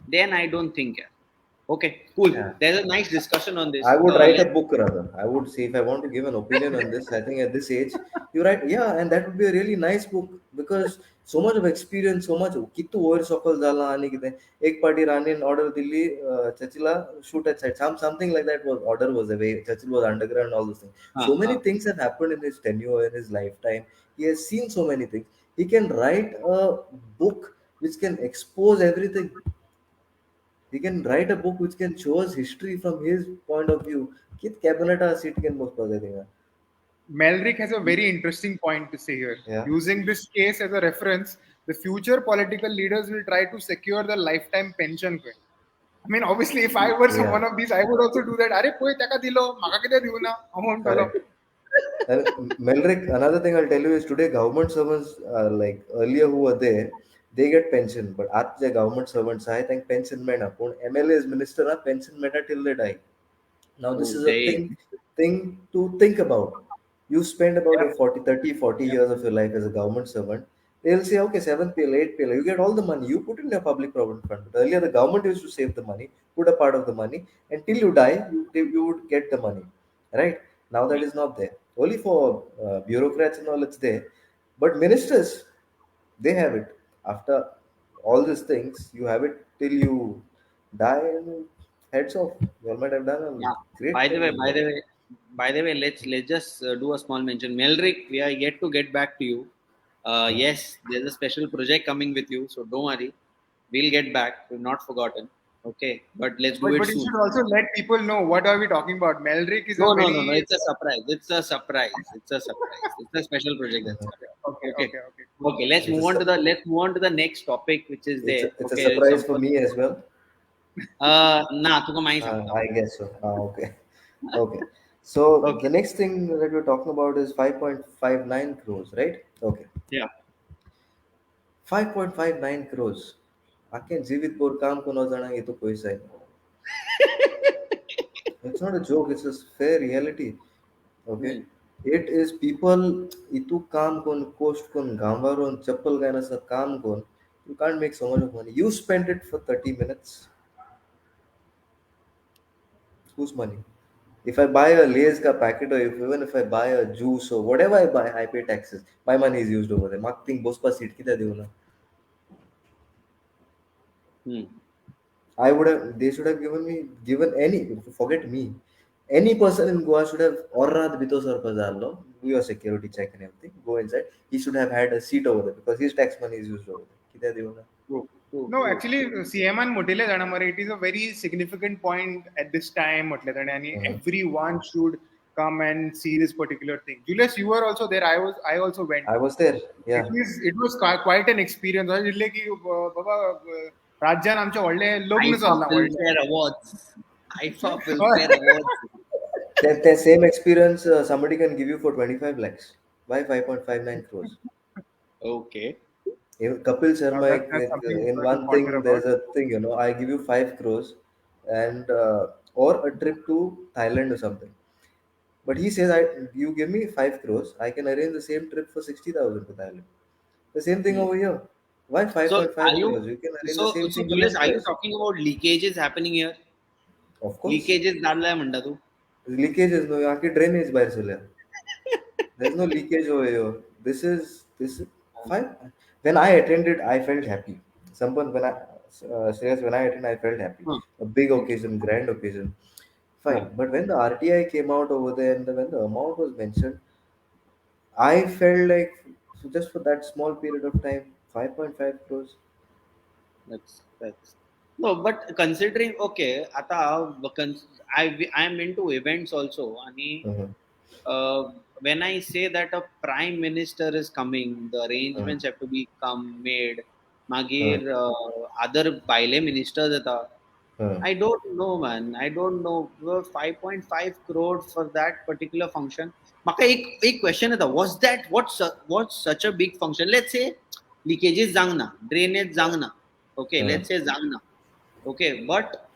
then I don't think. Yeah. Okay, cool. Yeah. There's a nice discussion on I this. would write a Let's book rather. I would say if I want to give an opinion on this, I think at this age, you write, yeah, and that would be a really nice book because so much of experience, so much. कितू over सकल जाला आणि किती एक party राणीन order दिली चचीला shoot at side. Something like that was order was away. Chachil was underground, all those things. So many things have happened in his tenure, in his lifetime. He has seen so many things. He can write a book which can expose everything. He can write a book which can show us history from his point of view. Kit cabinet seat can most positive. Melrick has a very interesting point to say here. Yeah. Using this case as a reference, the future political leaders will try to secure the lifetime pension. I mean, obviously, if I were Yeah. one of these, I would also do that. अरे पोय त्याका दिलो, माका किती देऊ ना? Amount Alo. Correct. And Melrick, another thing I'll tell you is today government servants like earlier who were there, they get pension. But at the government servants, I think pension mena. MLAs minister na pension mena till they die. Now, this oh, is a they thing to think about. You spend about Yeah. your 40 years of your life as a government servant. They'll say, okay, 7th PL, 8th PL, you get all the money. You put in your public provident fund. But earlier, the government used to save the money, put a part of the money, until you die, you would get the money. Right? Now, that is not there. Only for bureaucrats and all, it's there. But ministers, they have it. After all these things, you have it till you die, and heads off. You might have done Yeah. a great By the thing way, in by life. the way, by the way, let's just do a small mention. Melrick, we are yet to get back to you. Yes, there's a special project coming with you, so don't worry. We'll get back. We've not forgotten. Okay, but let's do it But you soon. should also let people know what are we talking about. Melrick is a No, no, no, no. very It's a surprise. It's a surprise. It's a surprise. It's a special project that's Mhm. coming. okay, Okay. okay, okay. Okay. Let's It's a move on to sur- the next topic, which is there. it's a Okay. surprise for me as well. ना तुका माही सांगता. I guess so. Okay. Okay. So Okay. the next thing that we're talking about is 5.59 crores, right? Okay. Yeah. 5.59 crores. आखे जीवित पोर काम को न जाना ये तो पैसा है. It's not a joke. It's a fair reality. Okay. Hmm. It is people itu काम कोन cost कोन गांवारोन चप्पल गायना सा काम कोन. You can't make so much of money. You spend it for 30 minutes. Whose money? If I buy a Lay's ka packet or even if I buy a juice or whatever I buy, I pay taxes. My money is used over there. Marketing boss pa seat kita devo na. Hmm. I would have. They should have given any. Forget me. Any person in Goa should have orrad bito sir pazarlo. Do your security check and everything. Go inside. He should have had a seat over there because his tax money is used over there. Kita devo na. True. True. No, True. actually, CMN म्हटलेलं जाणं मरे it is a very significant point at this time म्हटलं जाणं आणि Mhm. everyone should come and see this particular thing. Julius, you were also there. I also went. I was there. Yeah. It was quite an experience. I was like, बाबा राज्यान आमचे व्हडले लग्न IFA चल्ला व्हडले. Filmfare Awards. IFA Filmfare Awards. That same experience somebody can give you for 25 lakhs. Why 5.59 crores? Okay. Kapil Sharma, That's something in to one ponder thing, about. there's a thing, I give you 5 crores and or a trip to Thailand or something. But he says, you give me 5 crores, I can arrange the same trip for 60,000 to Thailand. The same thing Hmm. over here. Why So 5.5 are you crores? You can arrange the same so thing for Julius, less are you price. talking about leakages happening here? Of course. Leakages झालाय म्हणता तू? Leakage is no, यहाँ की drainage बाहर चले. There's no leakage over here. This is fine. When I attended, I felt happy. Sampan, Shreyas, when I attended, I felt happy. Huh. A big occasion, grand occasion. Huh. Fine. But when the RTI came out over there and when the amount was mentioned, I felt like just for that small period of time, 5.5 crores. That's no, but considering okay, आता I'm into events also आणि Uh-huh. when I say that a prime minister is coming, the Uh-huh. arrangements have to be come made. Uh-huh. मागीर other बायले ministers येता. Uh-huh. I don't know, man. I don't know. 5.5 crore for that particular function. Maka एक question येता. What's such a big function? Let's say leakages जांगना, drainage जांगना. Okay, Uh-huh. let's say जांगना. Okay, but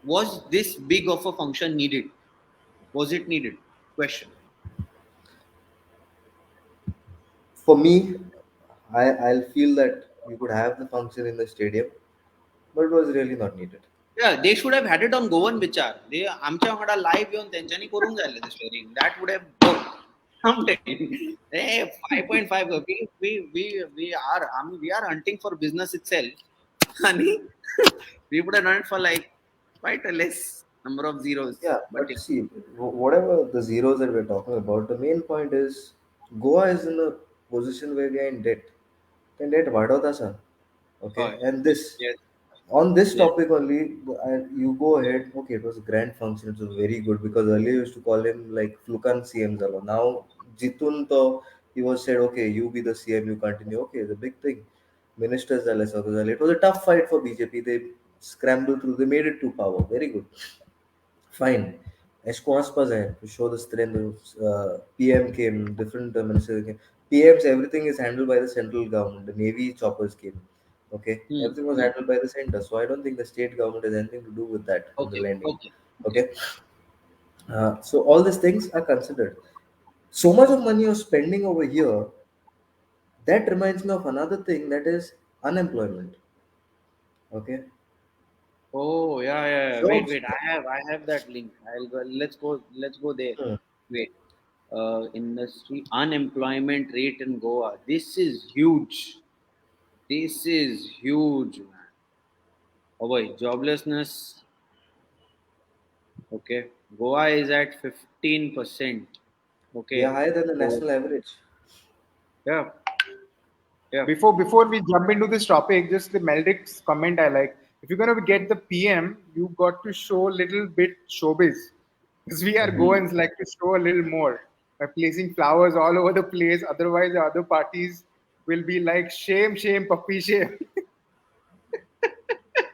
was this big of a function needed? Was it needed? Question. For me, I'll feel that you could have the function in the stadium, but it was really not needed. Yeah, they should have had it on Goan Vichar. They आमच्या वांगडा live येऊन त्यांच्यानी करून जायले the story. That would have worked. I'm telling you. Hey, 5.5. We are hunting for business itself. And we would have done it for like quite a less number of zeros. Yeah, But but see, whatever the zeros that we're talking about, the main point is Goa is in a position where we are in debt. Then debt vadota sa. Okay, yeah. and this Yes. on this Yes. topic only, you go ahead. Okay, it was a grand function. It was very good because earlier you used to call him like Flukan CM Zalo. Now Jitun to he was said, okay, you be the CM, you continue. Okay, the big thing. Ministers zale, sabhi zale. It was a tough fight for BJP. They scrambled through. They made it to power. Very good. Fine. Esquaspas to show the strength. PM came, different ministers came. PMs, everything is handled by the central government. The Navy choppers came. Okay, Hmm. everything was handled by the center. So I don't think the state government has anything to do with that in the Okay. landing. Okay. Okay, so all these things are considered. So much of money you're spending over here. That reminds me of another thing that is unemployment. Okay, Oh yeah. jobs. Wait. I have that link. I'll go. Let's go there. Hmm. Wait. Industry unemployment rate in Goa. This is huge. This is huge, man. Oh boy, joblessness. Okay, Goa is at 15%. We are Okay, higher than the so national average. yeah, yeah. Before we jump into this topic, just the Meldrick's comment I like. If you're gonna get the PM, you got to show a little bit showbiz. Because we are Mhm. Hmm. Goans like to show a little more by placing flowers all over the place. Otherwise, the other parties will be like shame, shame, puppy shame.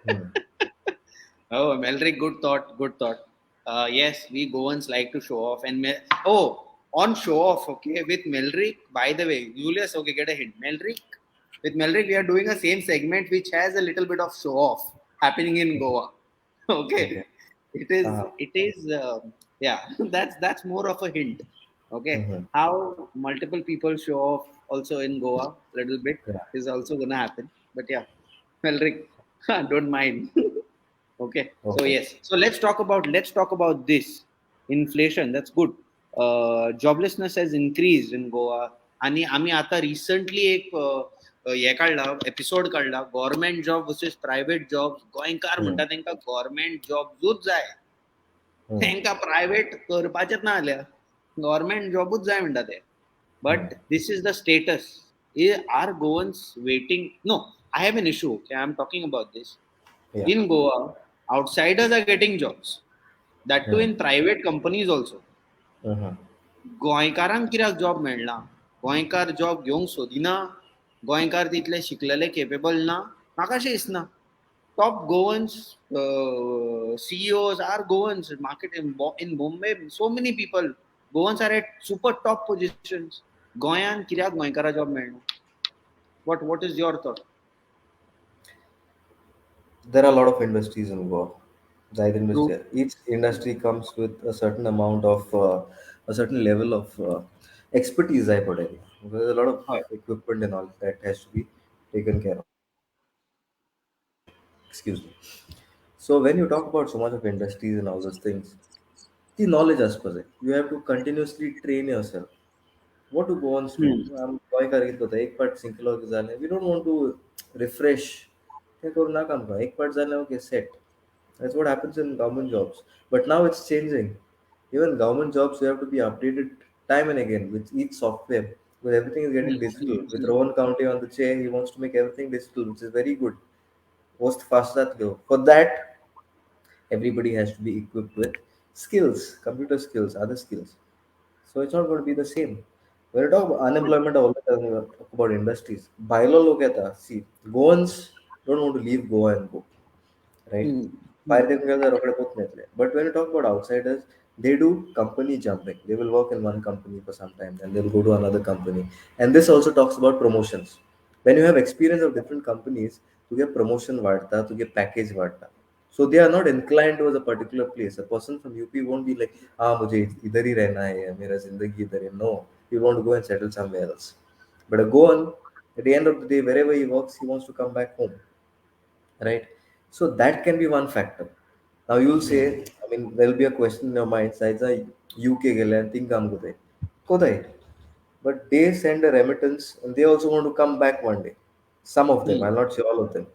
Hmm. Oh, Melrick, good thought, good thought. Yes, we Goans like to show off. On show off, okay, with Melrick, by the way, Julius, okay, get a hint. With Melrick, we are doing a same segment which has a little bit of show off happening in Goa. Okay. Okay, Uh-huh. it is, yeah, that's more of a hint. Okay, Mhm. how multiple people show off also in Goa, little bit Yeah. is also gonna happen. But yeah, Melrick, don't mind. Okay. So Okay. yes. So let's talk about this inflation. That's good. Joblessness has increased in Goa. आणि आम्ही आता recently एक हे काढला episode काढला government job versus private job गोंयकार Hmm. म्हणटा तांकां government जॉबूच जाय Hmm. तांकां प्रायव्हेट करपाचेच ना जाल्यार गव्हर्नमेंट जॉबूच जाय म्हणटा ते Hmm. But this is the status are Goans waiting no I have an issue I am talking about this Yeah. in Goa, outsiders are getting jobs. That too Hmm. in private companies also. Mhm. गोंयकारांक कित्याक job मेळना गोंयकार job घेवंक सोदिना गोंयकार तितले शिकलेले capable ना म्हाका अशें दिसना top Goans CEOs are Goans. Market in Bombay, so many people. Goans are at super top positions. Goyan कित्याक गोंयकारा job मेळना? What is your thought? There are a lot of industries in Goa. Right True. industry. Each industry comes with a certain amount of a certain level of expertise. I put it. There's a lot of Hoy. equipment and all that has to be taken care of. Excuse me. So when you talk about so much of industries and all those things, the knowledge aspect, you have to continuously train yourself. What do Goans do? Hmm. काय करायचं होतं एक part सिंकल होके झालं we don't want to refresh ते करू नका आमका एक पार्ट झालं okay set. That's what happens in government jobs. But now it's changing. Even government jobs, you have to be updated time and again with each software. Because everything is getting digital. With Rowan County on the chair, he wants to make everything digital, which is very good. Most fast that go. For that, everybody has to be equipped with skills, computer skills, other skills. So it's not going to be the same. When you talk about unemployment, I always talk about industries. Bylaw look at that. See, Goans don't want to leave Goa and go, right? Hmm. Hmm. But when you talk about outsiders, they do company jumping. They will work in one company for some time, then they'll go to another company. And this also talks about promotions. When you have experience of different companies, to get promotion varta, to get package varta. So they are not inclined towards a particular place. A person from UP won't be like, मुझे इधर ही रहना है, मेरा जिंदगी इधर है. No, he want to go and settle somewhere else. But a Goan, at the end of the day, wherever he works, he wants to come back home, right? So that can be one factor. Now you'll say, I mean, there'll be a question in your mind, जायचा UK गेला and think काम कुठे कोথায়? But they send a remittance and they also want to come back one day. Some of them, Hmm. I'll not say all of them.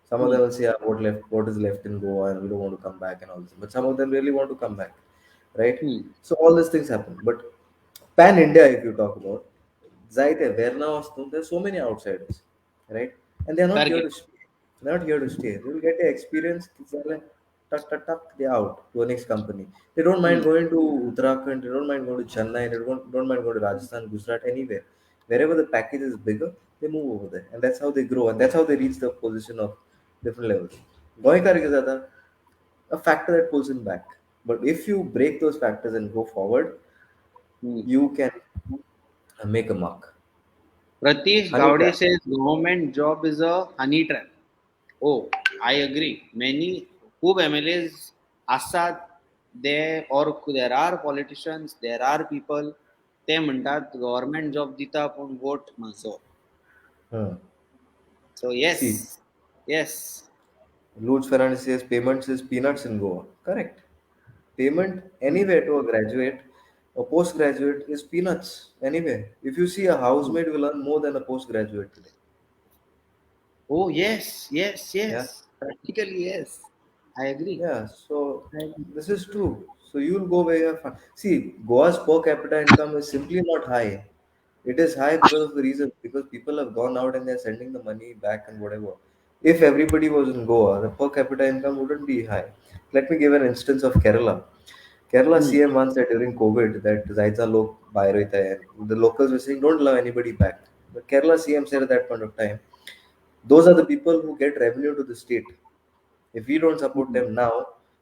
Some of them Hmm. will say, what is left in Goa and we don't want to come back and all this. But some of them really want to come back, right? Hmm. So all these things happen. But pan India, if you talk about, जायते Verna असतो, there's so many outsiders, right? And they're not here Correct. to stay. They're not here to stay. They will get the experience. Tuck, tuck, tuck, they're out to a next company. They don't mind Hmm. going to Uttarakhand. They don't mind going to Chennai. They don't mind going to Rajasthan, Gujarat, anywhere. Wherever the package is bigger, they move over there, and that's how they grow, and that's how they reach the position of different levels. Goy karke zyada a factor that pulls him back. But if you break those factors and go forward, Hmm. you can make a mark. Pratish Honey Gowde trap. says government job is a honey trap. Oh, I agree. Many खूप MLAs असतात they or there are politicians, there are people ते म्हणतात government job दिता पूण vote म्हजो. Hmm. So See, yes, yes. Luch Fernandez says payments is peanuts in Goa. Correct. Payment anywhere to a graduate or postgraduate is peanuts anywhere. If you see a housemaid will earn more than a postgraduate today. Oh yes, yes, Yeah. yes. Practically yes. I agree. Yeah. So I agree. this is true. So you'll go where you have fun. See, Goa's per capita income is simply not high. It is high because of the reason because people have gone out and they're sending the money back and whatever. If everybody was in Goa, the per capita income wouldn't be high. Let me give an instance of Kerala. Kerala Hmm. CM once said during COVID that जायचा लोक बाहेर येत आहे. The locals were saying don't allow anybody back. But Kerala CM said at that point of time, those are the people who get revenue to the state. If we don't support Hmm. them now,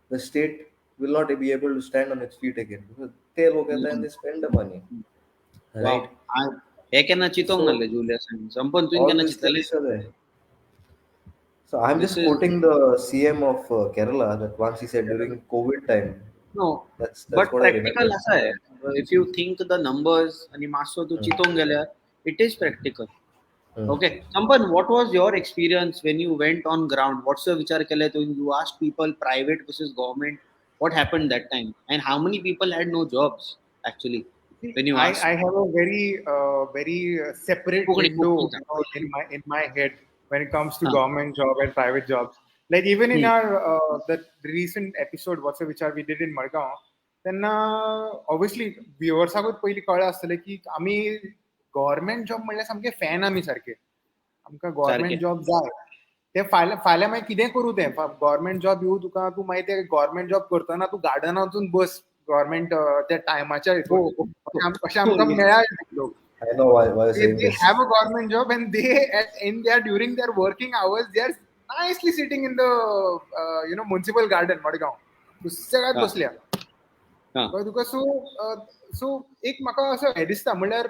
the state will not be able to stand on its feet again because they look at that and Hmm. they spend the money, right? Wow. हे केन्ना चिंतोंक So नासलें Julius संपन तुवें all केन्ना these चिंतलें? things are there. So I'm This just is quoting the CM of Kerala that once he said during COVID time. no, That's but what I remember. practical असा आहे. If you think the numbers आणि मातसो तू Hmm. चिंतोंक गेल्यार it is practical. Hmm. Okay, Sampan, what was your experience when you went on ground? What's your विचार केले when you asked people private versus government? What happened that time? And how many people had no jobs actually See, when you I asked? have a very separate Konkani window, सांग. in my head when it comes to हां. government job and private jobs. Like even in hmm. our the recent episode, what's which we did in Margaon, then obviously viewers पहिली कळलं असतले की आम्ही government job म्हणल्यार सामके fan आमी सारखे आमकां सारकें. गव्हर्नमेंट जॉब जाय ते फाल्यां मागीर कितें करूं तें गव्हर्नमेंट जॉब येऊ तुका तूं मागीर ते गव्हर्नमेंट जॉब करतना तूं गार्डनां वचून बस गव्हर्नमेंट त्या टायमाच्या हो, हितून हो, हो. अशें हो, आमकां yes. मेळ्ळे लोक I know why you're saying they this. have a government job and they in their during their working hours they are nicely sitting in the municipal garden Madgaon. सुसेगाद हा, बसल्या. हा. कळ्ळें तुका? सो एक म्हाका असो हें दिसता म्हणल्यार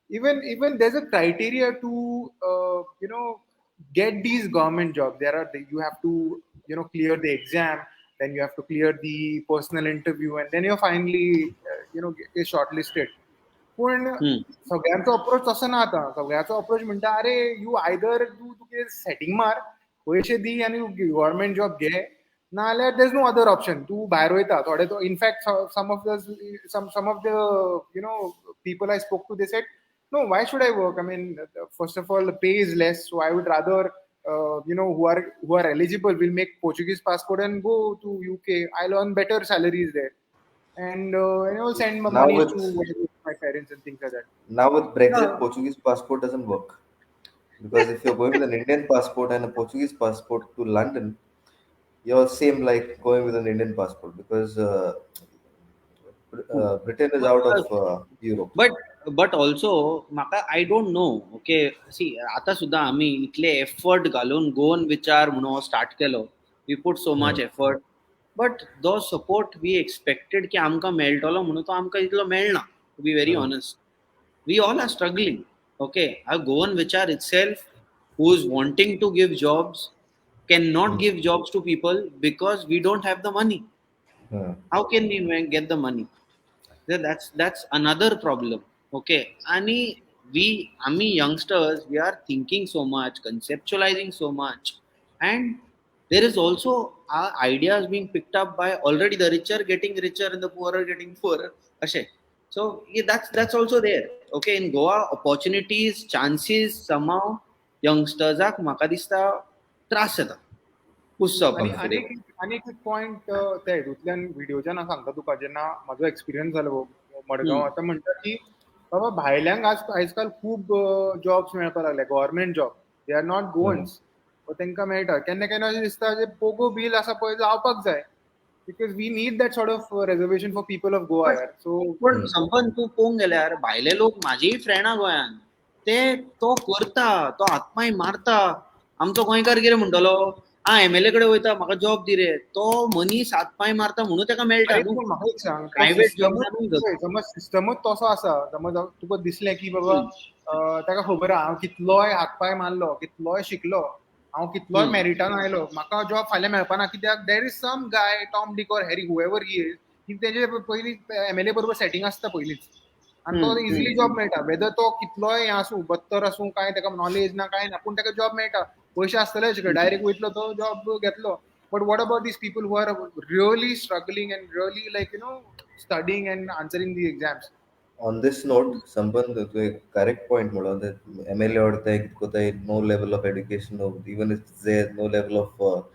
even there's a criteria to get these government jobs. You have to clear the exam, then you have to clear the personal interview, and then you're finally get shortlisted. पण हम्म. सगळ्यांचो अप्रोच तसो ना आतां. सगळ्यांचो अप्रोच म्हणटा अरे you either तूं तुगे सेटींग मार, पयशे दी आनी गव्हर्मेंट जॉब घे, नाजाल्यार there is no other option. तूं भायर वयता. थोडे in fact some of the people I spoke to, they said, no, why should I work? I mean, first of all, the pay is less, so I would rather who are eligible will make Portuguese passport and go to UK. I'll earn better salaries there, and send my Now money with to my parents and things like that. now with Brexit, Yeah. Portuguese passport doesn't work because if you're going with an Indian passport and a Portuguese passport to London, you're same like going with an Indian passport because Britain is out of Europe. But also म्हाका I don't know. Okay, see आता सुद्दां आमी इतले effort घालून Goan Vichar म्हणून start केलो. We put so much effort, but जो support we expected की आमकां मेळटलो म्हणून तो आमकां इतलो मेळना. To be very honest, we all are struggling. Okay, uh Goan Vichar itself who is wanting to give jobs cannot give jobs to people because we don't have the money. Hmm. How can we get the money? That's another problem. Okay, आणि आम्ही youngsters, we are thinking so much, conceptualizing so much, and there is also our ideas being picked up by already the richer getting richer and the poorer getting poorer. अशें. So yeah, that's also there. Okay, in Goa, opportunities, chances, somehow youngsters म्हाका दिसता त्रास जाता push आणि जावपाक अनेक कितें. अनेक एक पॉइंट त्या हितूंतल्यान व्हिडिओच्यान हांव सांगता तुका, जेन्ना म्हजो एक्सपिरियन्स जालो मडगांव, आतां म्हणटा की बाबा भायल्यांक आजकाल खूब जॉब्स मेळपाक लागले, government job. They are not Goans, तांकां मेळटा. केन्ना केन्ना अशें दिसता जे पोगो बील आसा पळय जावपाक जाय, because we need that sort of reservation for people of Goa यार. सो पण संपन तू पळोवंक गेल्यार भायले लोक, माझेही फ्रेंडा गोंयान, ते तो करता, तो हातपाय मारता. आमचो गोंयकार कितें म्हणटलो, एमएलए कडेन वयता, म्हाका जॉब दी रे. तो मनीस हातपाय मारता म्हणून ताका मेळटा अरे न्हू. पूण म्हाका एक सांग, तो प्रायव्हेट जॉबांनूय समज सिस्टमूच तसो आसा, समज तुका दिसलें की बाबा ताका खबर आहा हांव कितलोय हातपाय मारलो, कितलोय शिकलो, हांव कितलोय मेरिटान आयलो, म्हाका जॉब फाल्यां मेळपाना. कित्याक there is some guy, Tom Dick or Harry, however he is, की तेजे पयलीं एमएलए बरोबर सेटिंग आसता पयलींच, आनी तो इजिली जॉब मेळटा. वेदर तो कितलोय हें आसूं, बत्तर आसूं, काय ताका नॉलेज ना काय ना, पूण ताका जॉब मेळटा. पयशे आसतले हाचे कडेन, डायरेक्ट वयतलो तो, जॉब घेतलो. But what about these people who are really struggling and really studying and answering the exams? On this note, Sampan, to a correct point, Mullah, that MLA or no level of education, or even if there no level of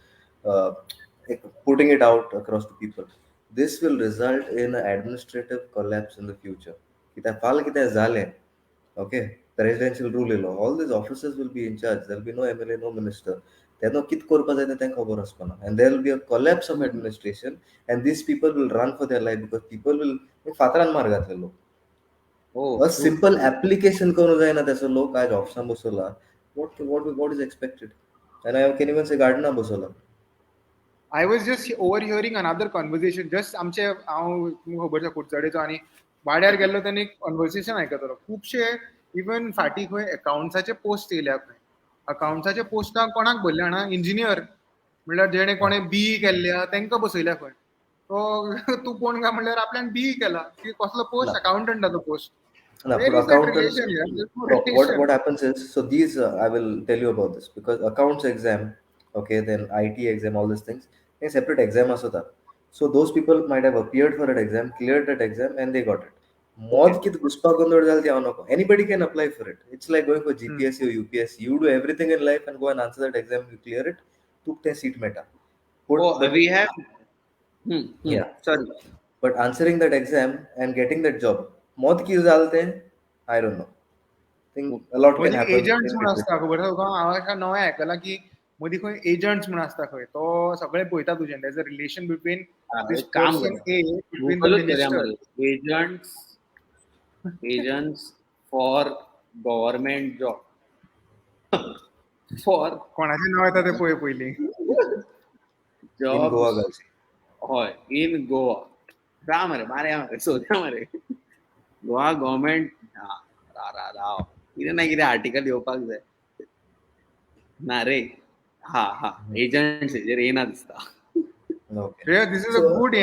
putting it out across to people, this will result in an administrative collapse in the future. Kita zale, okay, presidential rule law. All these officers will be in charge. There will be no MLA, no minister. They know kit korpa jayte thank you, and there will be a collapse of administration, and these people will run for their life because people will fatran mar gatle log. A simple application करून जायना त्याचं लोक आज ऑफिसात बसवला. What is expected? And I can even say gardener बसवला. I was just overhearing another conversation. Just आमचे हांव खबरच्या कुडचडेचो आनी वाड्यार गेल्लो तेन्ना एक कन्वर्सेशन आयकतालो. खुबशे इवन फाटीं खंय अकाउंट्साचे पोस्ट येयल्या खंय. अकाउंट्साच्या पोस्टाक कोणाक भरल्या जाणा, इंजिनियर, म्हणल्यार जेणे कोणे बीई केल्ल्या तांकां बसयल्या खंय. तो तूं कोण काय म्हणल्यार आपल्यान बीई केला, की कसलो पोस्ट, अकाउंटंटाचो पोस्ट. No, Where for is that accountants, relation here? There's no no, relation. what happens is, so these I will tell you about this because accounts exam, okay, then IT exam, all these things, a separate exam also था. So those people might have appeared for that exam, cleared that exam, and they got it. मौत की गुस्पा gondor jalti avano. Anybody can apply for it. It's like going for GPSC or UPSC. You do everything in life and go and answer that exam. You clear it, took the seat meta. But we have yeah, sorry. but answering that exam and getting that job, मौत की डालते हैं, I don't know. Think a lot can मदीं happen agents in म्हण between. आसता, खबर आसा तुका? हांव एका नवें आयकलां की मदीं खंय एजंट्स म्हण आसता खंय, तो सगळें पळयता तुजें. There is a relation between this एक काम पर्सन करूया, ए बिटवीन द गुगलच करूया मिनिस्टर. मरे. Agents for government job. For कोणाचें नांव येता तें पळय पयलीं. इन गोवा जॉब्स. गर्ल्स. हय, इन गोवा. जा मरे, मारया मरे, सोद्या मरे. गोवा गव्हर्मेंट राव कितें ना कितें आर्टिकल येवपाक जाय. ना रे. हा एजंट्स येना दिसता. Okay. Shreya, this is a So, good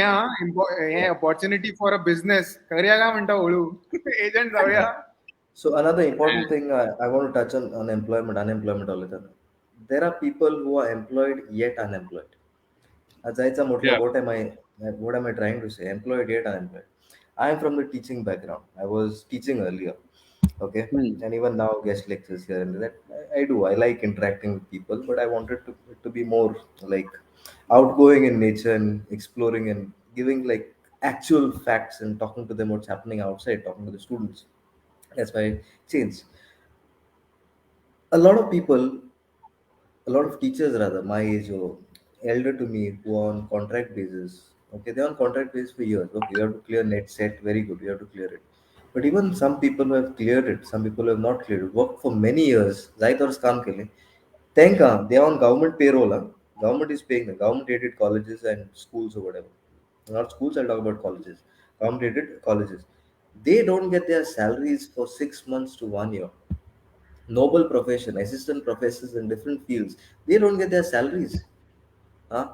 opportunity for a business. करूया काय म्हणता हळू. एजंट जाऊया. so another important thing I want to touch on unemployment all the time. There are people who are employed yet unemployed. Ajaita Mutla, Yeah. what am I trying to say? Employed yet unemployed. I am from the teaching background. I was teaching earlier. Okay. Hmm. And even now guest lectures here and that I do. I like interacting with people, but I wanted to be more like outgoing in nature and exploring and giving like actual facts and talking to them what's happening outside, talking to the students. That's why I changed. A lot of people, a lot of teachers rather, my age or elder to me, who are on contract basis. Okay, they're on contract basis for years. Okay, you have to clear net set, very good, you have to clear it. But even some people who have cleared it, some people who have not cleared it, work for many years, Zait or Skam Kele, thank they are on government payroll. Government is paying them, government aided colleges and schools or whatever. Not schools, I'll talk about colleges. Government aided colleges. They don't get their salaries for 6 months to 1 year. Noble profession, assistant professors in different fields, they don't get their salaries. Huh?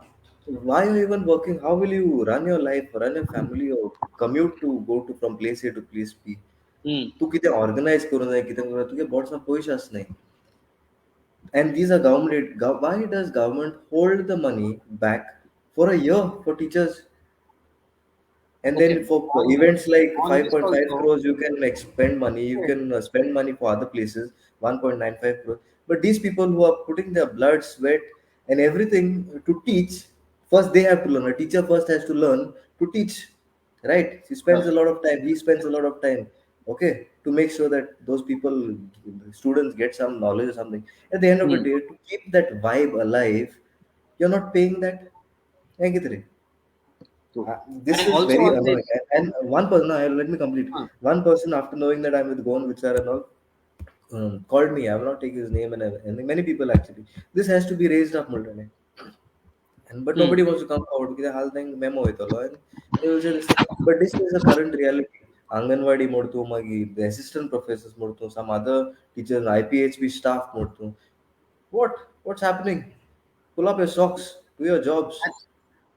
Why are you even working? How will you run your life, run your family, or commute to go to from place A to place B? Hmm. तू किती organise करून जाय कितें करून तुगे बोर्ड्सान पयशे आसनाय. And these are why does government hold the money back for a year for teachers? And then Okay. for events like On this 5.5 also. crores, you can spend money. You Okay. can spend money for other places, 1.95 crores. But these people who are putting their blood, sweat, and everything to teach, first they have to learn. A teacher first has to learn to teach, right? She spends Yeah. a lot of time. He spends a lot of time, okay, to make sure that those people, students get some knowledge or something. At the end of the Hmm. day, to keep that vibe alive, you're not paying that. True. This And is also very on annoying. this. And one person, let me complete. Huh. One person, after knowing that I'm with Goan, Vichar and all, called me. I will not take his name and many people actually. This has to be raised up, Multane. And but Hmm. nobody wants to come forward because the thing memo italo, and they will say this thing. But this is a current reality. Anganwadi modtu, magi the assistant professors modtu, some other teachers, IPHB staff modtu. What's happening? Pull up your socks, do your jobs,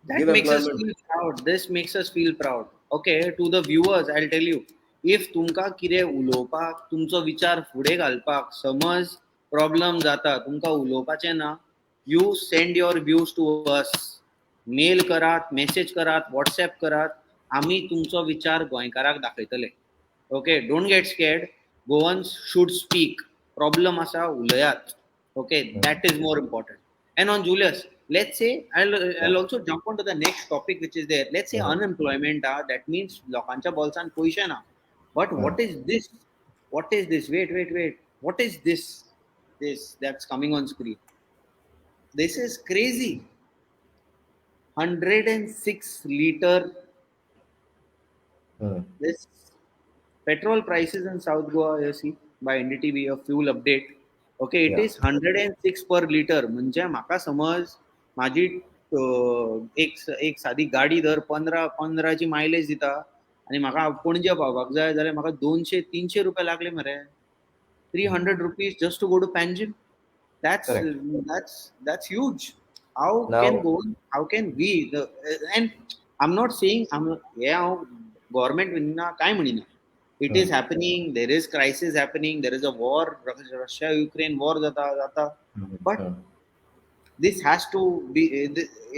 That's, give that makes us employment. feel proud. This makes us feel proud. Okay, to the viewers, I'll tell you. If तुमका कितें उलोवपाक तुमचो विचार फुडें घालपाक समज problem जाता तुमकां उलोवपाचें ना you send your views to us mail करात मेसेज करात व्हॉट्सएप करात आमी तुमचो विचार गोंयकाराक दाखयतले okay don't get scared Goans should speak problem आसा उलयात okay Hmm. That is more important and on Julius, let's say Yeah. I'll also jump on to the next topic which is there. Let's say Hmm. unemployment that means लोकांच्या बोल्सान पैसे ना. But Hmm. what is this? What is this? Wait. What is this? This that's coming on screen. This is crazy. 106 liter. Hmm. This petrol prices in South Goa, you see, by NDTV, a fuel update. Okay, it Yeah. is 106 per liter. म्हणजे म्हाका समज माझी एक साधी गाडी दर 15ची mileage दिता आणि म्हाका पणजे पावपाक जाय जाल्यार म्हाका 200-300 रुपये लागले मरे 300 rupees just to go to Panjim. That's Correct. that's huge. Now, How can we and I'm not saying yeah government विना काय म्हणिना it hmm, is happening there is crisis happening there is a war Russia Ukraine war jata hmm, but hmm. this has to be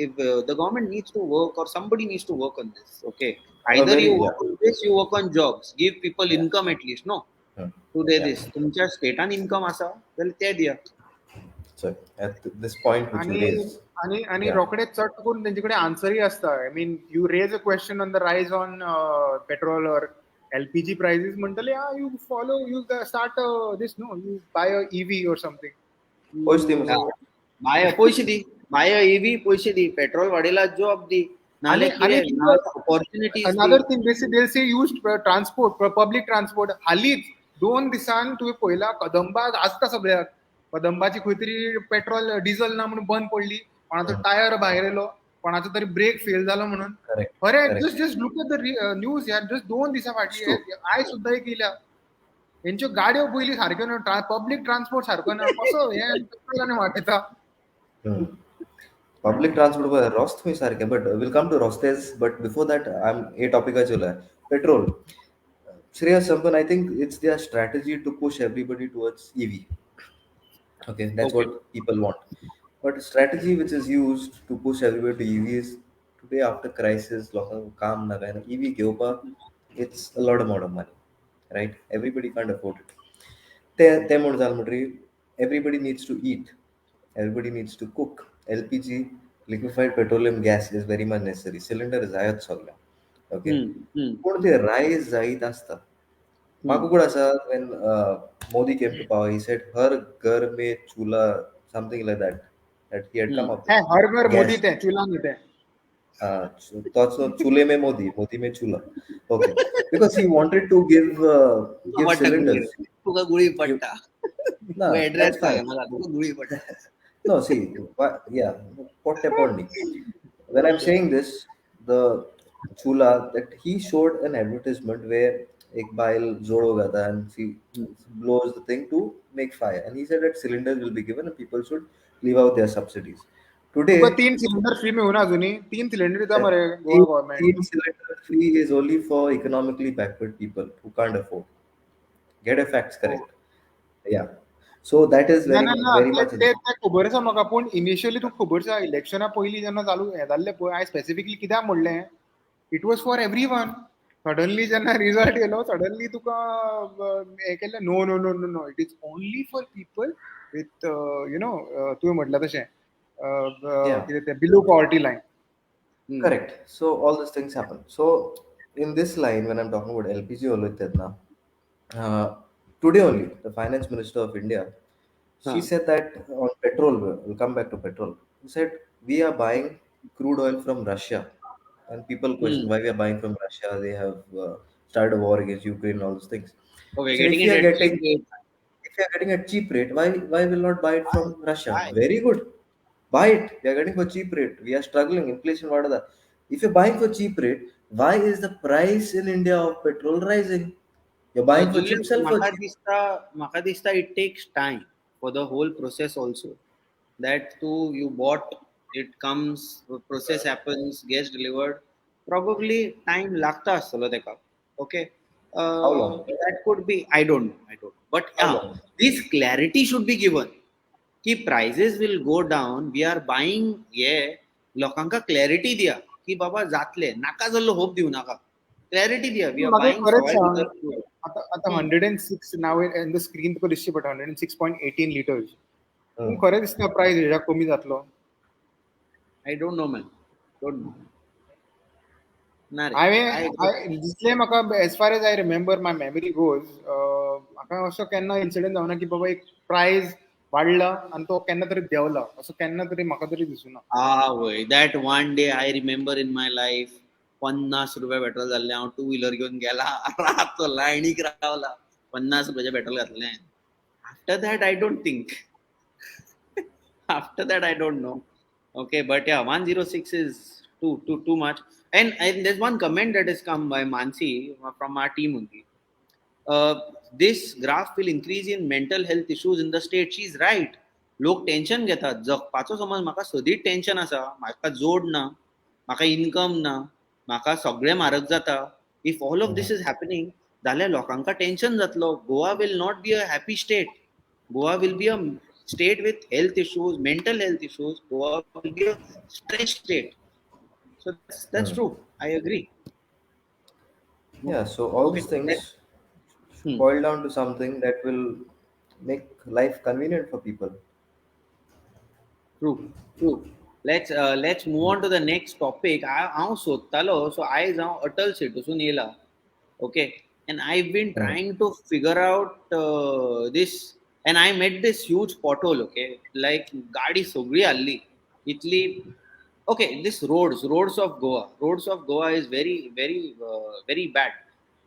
if the government needs to work or somebody needs to work on this okay A either you very yeah. work on this you work on jobs give people Yeah. income at least no Hmm, today yeah. this तुमच्या स्टेटान income आसा जाल्यार ते दिया So at this point which you आणि raised, आणि आणि yeah. रोखडेच चट करून तेंचे आन्सरही असता. I mean you raise a question on the rise on petrol और LPG प्राइसेस म्हणटले you follow you start this no you buy a EV और Hoist the समथिंग. message. बाय पैसे दी बाय ईव्ही पैसे दी पेट्रोल वाडीला जॉब दी नाले आणि कितें नाले opportunities the another thing they से यूज ट्रान्सपोर्ट पब्लिक ट्रान्सपोर्ट हालीच 2 दिसान तुवें पळयला कदंबा आसता सगळ्याक कदंबाची खंय तरी पेट्रोल डिझल ना म्हणून बंद पडली, कोणाचो टायर भायर येलो, कोणाचो तरी ब्रेक फेल जालो म्हणून. Correct. अरे Correct. Just look at the news यार, जस्ट 2 दिसां फाटीं True. आय सुद्दां एक येयल्या. हेंच्यो गाडयो पयलीं सारक्यो ना, पब्लीक ट्रान्सपोर्ट सारको ना, कसो हे पेट्रोलांनी वाटयता. Hmm. Public transport was Rost में सारखे, but we'll come to Rostes. But before that, I'm a topic का चला है petrol. Shreya Sampan, I think it's their strategy to push everybody towards EV. Okay, that's Okay. what people want. But strategy which is used to push everybody to EV is today after crisis, लोकांना काम ना काय ना EV घेवपा, it's a lot amount of money, right? Everybody can't afford it. ते म्हण जाल म्हणटरी everybody needs to eat, everybody needs to cook. LPG, liquefied petroleum gas is very much necessary. Cylinder is जायच सगळ्या. Okay. Hmm. पूण ते रायज जायत आसता. म्हाका कूड आसा when Modi came to power, he said हर घर में चूल्हा, something like that, that he had come up हे हर घर with. मोदी Gas. तें चुलांनी तें. तोच चूल्हे में मोदी में चूल्हा. Okay. Because he wanted to give cylinders. तुका गुळी Give, पडटा. no, तू ऍड्रेस that's सांग fine. मला, तुका गुळी पडटा. No, see, yeah, potte ponni. When I'm saying this, the chula that he showed an advertisement where ek bail जोड़ हो जाता है and she blows the thing to make fire, and he said that cylinders will be given and people should leave out their subsidies. तुका Today, 3 cylinder free मेळूं ना अजुनी, 3 cylinder दिता the मरे Goa teen, government. teen cylinder free is only for economically backward people who can't afford. Get your facts correct. Yeah. So that is ना very ना ना very ते much. ते ते खबर आसा म्हाका, पूण इनिशियली तुका खबर आसा इलेक्शना पयलीं जेन्ना चालू हें जाल्लें पळय, हांवें स्पेसिफिकली कित्याक म्हणलें, it was for everyone. Suddenly जेन्ना रिजल्ट येयलो, सडनली तुका हें केलें, no no no no no, it is only for people with तुवें म्हटलें तशें Yeah. कितें तें below poverty line. Correct. So all these things happen. So in this line, when I'm talking about LPG Olitedna, today only the finance minister of India, she हाँ. said that on petrol, we'll come back to petrol. She said we are buying crude oil from Russia, and people question Hmm. why we are buying from Russia. They have started a war against Ukraine and all those things. Okay, So getting it at cheap rate. if you are getting at cheap rate, why will not buy it from Russia? Why? Very good. Buy it. We are getting for cheap rate. We are struggling. Inflation, what are the? If you're buying for cheap rate, why is the price in India of petrol rising? You're buying for cheap, Julius, sell for cheap. म्हाका दिसता it takes time for the whole process also. That too, you bought, it comes, the process happens, gets delivered. Probably time लागता आसतलो तेका. Okay. How long? That could be, I don't know. But How yeah, long? this clarity should be given. की prices will go down, we are buying ये लोकांका clarity दिया की बाबा जातले, नाका जाल्लो होप दिवं नाका, क्लॅरिटी दिया, वी आर म्हाका बायिंग खरेंच सवाय सांग, भितर. आता 106 नाव इन द स्क्रीन तुका दिसची पडटा 106.18 लिटर्स. Hmm. खरें दिसता प्रायस हेच्या कमी जातलो. I don't know man, don't know ना रे. हांवें दिसलें म्हाका, as far as I remember my memory goes, म्हाका असो केन्ना इन्सिडंट जावना की बाबा एक प्रायस वाडला आनी तो केन्ना तरी देंवला, असो केन्ना तरी म्हाका तरी दिसूना. वय that one day I remember in my life, ₹50 petrol जाल्लें, हांव टू व्हिलर घेवन गेला, रातचो लायनीक रावला, ₹50 पेट्रोल घातलें. After that I don't think, after that I don't know. Okay, but yeah, 106 is too much. And there's one comment that has come by Mansi from our team only. This graph will increase in mental health issues in the state. She's right. लोक tension घेतात जगपाचो. समज म्हाका सदीत tension आसा, म्हाका जोड ना, म्हाका income ना, म्हाका सगळें म्हारग जाता. If all of this is happening, जाल्यार लोकांका टेन्शन जातलो. Goa will not be a happy state. Goa will be a state with health issues, mental health issues. Goa will be a stressed state. So that's Hmm. true. I agree. Yeah. So all Okay. these things Hmm. boil down to something that will make life convenient for people. True. Let's move on to the next topic. हांव सोदतालो, so आयज हांव अटल सेटूसून येयला. Okay, and I've been Hmm. trying to figure out this, and I met this huge pothole. Okay, like गाडी सगळी हल्ली इतली. Okay, this roads of Goa is very very bad.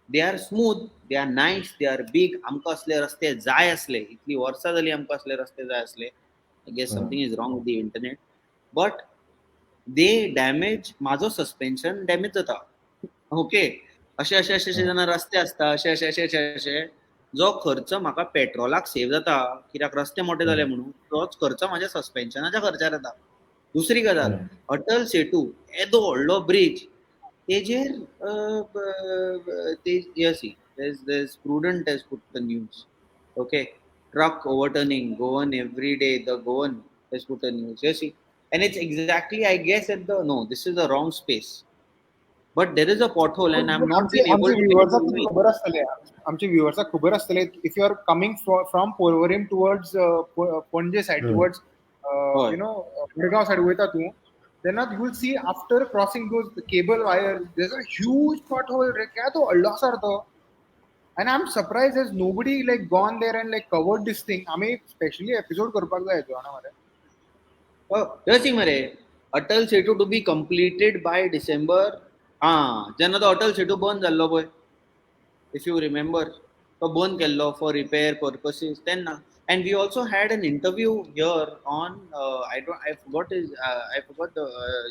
They are smooth, they are nice, they are big. आमकां असले रस्ते जाय असले, इतली वर्सां जालीं आमकां असले रस्ते जाय असले. I guess something is wrong with the internet. But they damage, म्हाजो सस्पेन्शन डॅमेज जाता. ओके, अशे अशे अशे अशे जेन्ना रस्ते आसता, अशे अशे अशे अशे अशे जो खर्च म्हाका पेट्रोलाक सेव जाता, कित्याक रस्ते मोठे जाले म्हणून, तोच खर्च म्हाज्या सस्पेन्शनाच्या खर्चार येता. दुसरी गजाल, अटल सेतू येदो व्हडलो ब्रिज, तेजेर ते हे सी there's prudent has put the news. Okay, truck overturning Goan every day. The Goan has put the news. You see, and it's exactly, I guess, at the no, this is the wrong space. But there is a pothole, and I'm not आमचे been आमचे able to get व्ह्युअर्साक it away. खबर आसतले, आमचे व्ह्युअर्साक खबर आसतले, if you are coming from Porvorim towards Ponje side towards Hoy. Madgaon side वयता तूं, तेन्ना you will see after crossing those cable wire there is a huge pothole रे, क्या तो व्हडलो आसा रे तो. And I'm surprised there's nobody like gone there and like covered this thing. आम्ही स्पेशली एपिसोड करपाक जाय तो ना मरे. Yes, मरे, Atal Setu to be completed by December. जेन्ना तो अटल सेतू बंद जाल्लो पळय, if you remember, तो बंद केल्लो for repair purposes तेन्ना. And we also had an interview here on I forgot the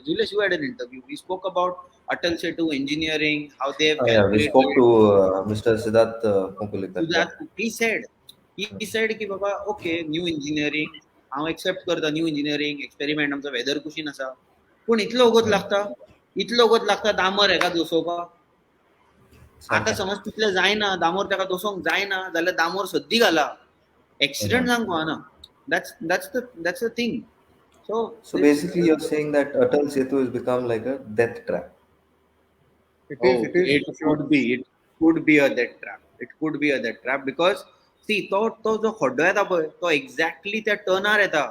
Julius, you had an interview. We spoke about Atal Setu engineering, how they have Yeah, we spoke to calculated. Mr. Siddharth Kunkulikar. So Yeah. that he said की बाबा okay, new engineering हांव accept करता, new engineering experiment आमचो weather कुशीन आसा, पूण इतलो वगत लागता, इतलो वगत लागता दामर हेका दोसोवपाक. आतां Sampan. समज तितलें जायना, दामोर ताका दोसोवंक जायना जाल्यार दामोर सद्दी घाला, एक्सिडेंट जावंक फावना. that's the thing. So So this basically, you're saying that Atal Setu has become like a death trap. It is it for sure. could be a death trap. It could be a death trap because see, तो जो खड्डो येता पळय, तो exactly त्या टर्नार येता.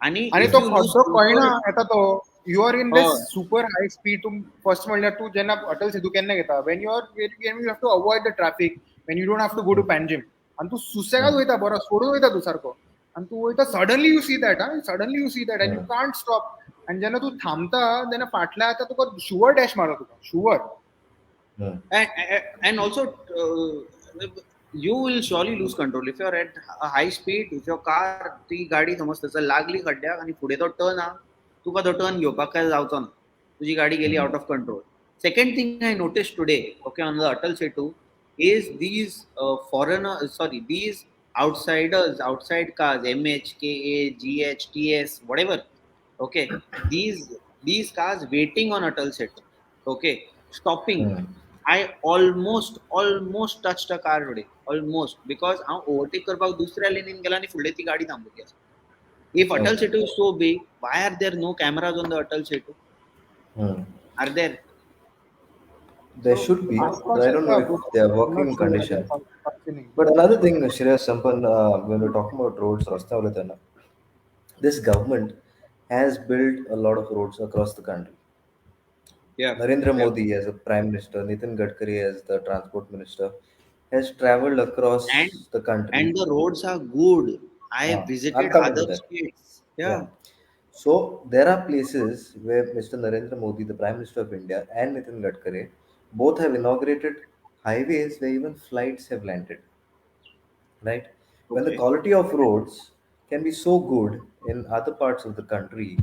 आणि आणि इफ तो यू लूज खड्डो कळना कंट्रोल, येता तो, you are in this super high speed. तू फर्स्ट म्हणल्यार तू जेन्ना अटल सेतू केन्ना घेता, when you have to avoid the traffic, when you don't have to go to Panjim, आणि तू सुसेगाद वयता, बरो सोडून वयता तू सारको, आणि तू वयता, suddenly you see that and you can't stop. आणि जेन्ना तू थांबता तेन्ना फाटल्या आता तुका शुअर डॅश मारता, तुका sure. and also you will surely lose control if you're at a high speed. If your car, ती गाडी समज थंयसर लागली खड्ड्याक आणि फुडें तो टर्न आहा, तुका तो टर्न घेवपाक काय जावचो ना, तुजी गाडी गेली out of control. Second thing I noticed today, okay, on the Atal Setu, is these these outsiders, outside cars, MH, KA, GH, TS, whatever, okay, these cars waiting on Atal Setu, okay, stopping. I almost touched a car today, almost, because हांव overtake करपाक दुसऱ्या लेनीन गेला आणि फुडली ती गाडी थांबली आसा. If Atal Setu is so big, why are there no cameras on the Atal Setu? Are there? There So should be, but I don't know if they are working condition. But another thing, Shreyas, Sampan, when we're talking about roads, Rasta Valatana, this government has built a lot of roads across the country. yeah, Narendra yeah. Modi as a prime minister, Nitin Gadkari as the transport minister, has traveled and across the country. and the roads are good. I have visited I'll come to other that. states. Yeah. Yeah. So there are places where Mr. Narendra Modi, the Prime Minister of India, and Nitin Gadkari both have inaugurated highways where even flights have landed. Right? When the Okay. quality of roads can be so good in other parts of the country,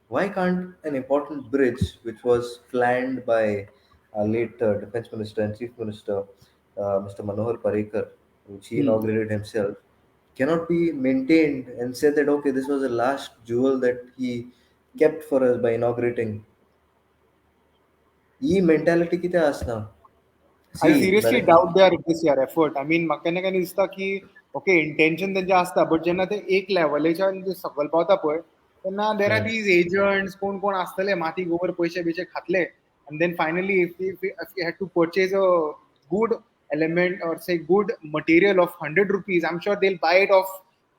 why can't an important bridge, which was planned by our late Defense Minister and Chief Minister, Mr. Manohar Parrikar, which he Hmm. inaugurated himself, cannot be maintained and said that okay, this was the last jewel that he kept for us by inaugurating. E mentality किती असणार? I See, seriously doubt their this year effort. I mean, म्हाका केन्ना केन्ना दिसता की okay intention तेंचे आसता, but जेन्ना ते एक लेवलेच्यान सकयल पावता पळय, तेन्ना देर आर दीज एजंट्स, कोण कोण आसतले माती गोबर पयशे Bysshe खातले, and then finally if you had to purchase a good element or say good material of 100 rupees, I'm sure they'll buy it off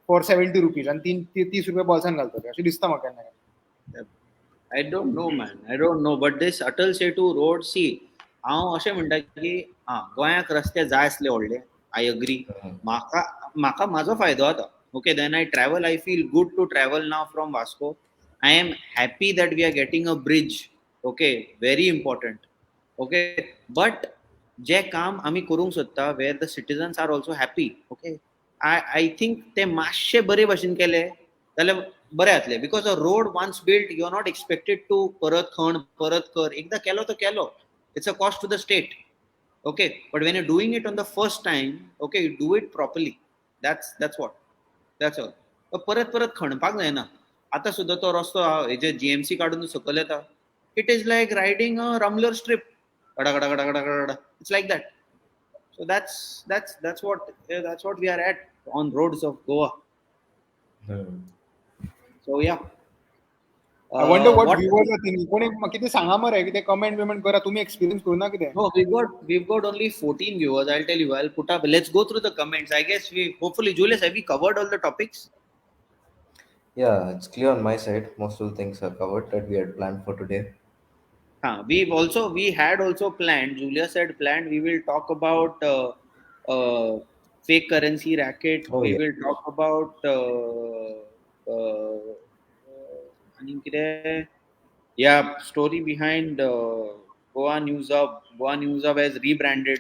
for 70 rupees and 30 रुपये बोल्सान घालतले, अशें दिसता म्हाका केन्ना केन्ना. I don't know, man. I don't know. But this Atal Setu road, see, हांव अशें म्हणटा की गोंयाक रस्ते जाय आसले व्हडले. I agree. म्हाका म्हाजो फायदो जाता. Okay, then I travel. I feel good to travel now from Vasco. I am happy that we are getting a bridge. Okay, very important. Okay, but जे काम आमी करूंक सोदता where the citizens are also happy. Okay, I think ते मातशे बरे भाशेन केले जाल्यार बरें जातलें. Because a road once build you are not expected to परत खण परत कर. एकदां केलो तो केलो. It's a cost to the state. Okay, but when you doing it on the first time, okay, you do it properly. That's what. That's all. परत परत खणपाक जायना. आतां सुद्दां तो रस्तो हेजे जीएमसी काडून सकयल येता. It is like riding a rumbler strip. गडा गडा गडा गडा गडा. It's like that. So that's what we are at on roads of Goa. Hmm. So yeah. I wonder what What? Viewers are thinking. कोणी कितें सांगा मरे, कितें कमेंट बिमेंट करा. तुम्ही एक्सपिरियन्स करूना कितें? No, we've got only 14 viewers. I'll tell you. I'll put up. Let's go through the comments. I guess we hopefully, Julius, have we covered all the topics? Yeah, it's clear on my side. Most of the things are covered that we had planned for today. We had also planned. Julius had planned. We will talk about fake currency racket. Oh We yeah. will talk about आणि कितें? Yeah, story behind Goa News Hub. Goa News Hub has rebranded.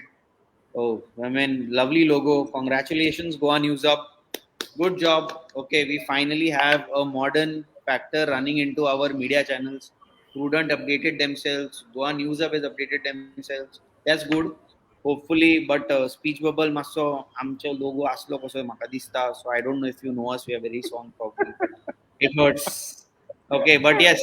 Oh, I mean, lovely logo. Congratulations, Goa News Hub. Good job. Okay, we finally have a modern factor running into our media channels. Prudent updated themselves. Goa News Hub has updated themselves. That's good. Hopefully, but speech bubble masso आमचो logo असलो कसो म्हाका दिसता. So I don't know if you know us. We are very strong probably. It hurts. Okay, but yes,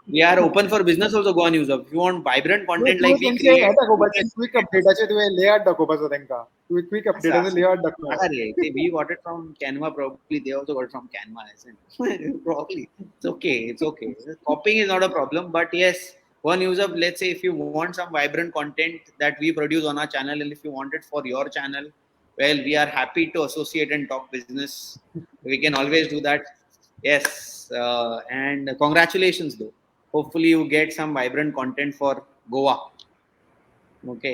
we are open for business also. Goa News Hub. If you want vibrant content तुवें like we तेंचे हे create, you दाखोवपाचें, can. Quick अपडेटाचे तुवें layout दाखोवपाचो तेंकां. तुवें quick Asa, अपडेटाचो asa. Layout दाखोवप. Arre, we got it from Canva probably. They also got it from Canva, isn't probably. It's okay. It's okay. Copying is not a problem. But yes, one user, let's say if you want some vibrant content that we produce on our channel, and if you want it for your channel, well, we are happy to associate and talk business. We can always do that. Yes. And congratulations, though. Hopefully, you get some vibrant content for Goa. Okay.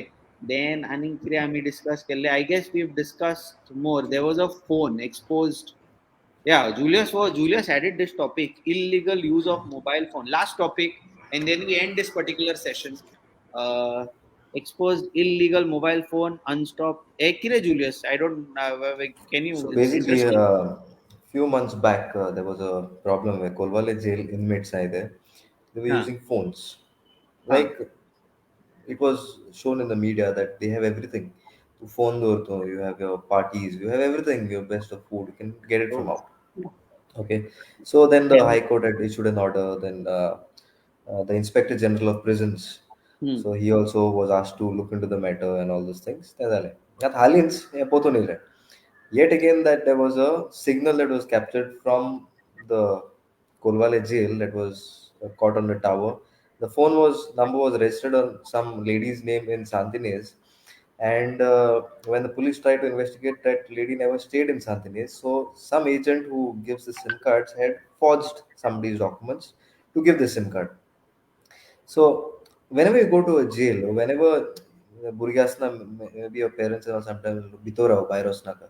Then आणि कितें आमी discuss केल्ले? I guess we've discussed more. There was a phone exposed. Yeah, Julius added this topic: illegal use of mobile phone. Last topic, and then we end this particular session. Uh, Exposed illegal mobile phone unstopped. Kitre Julius? I don't. Can you? So It's basically, interesting. few months back, there was a problem where Kolwale jail inmates either they were Huh. using phones. Huh. Like it was shown in the media that they have everything. To phone door, you have your parties, you have everything. Your best of food, you can get it from Oh. out. Okay, so then the Can. High Court had issued an order. Then the Inspector General of Prisons, Hmm. so he also was asked to look into the matter and all those things. At Halins, yet again that there was a signal that was captured from the Kolwale jail that was caught on the tower. The phone was number was registered on some lady's name in Santines, and when the police tried to investigate, that lady never stayed in Santines. So some agent who gives the SIM cards had forged somebody's documents to give the SIM card. So whenever you go to a jail, or whenever Burgasna, maybe your parents or sometimes Bitora or Bairosnaka,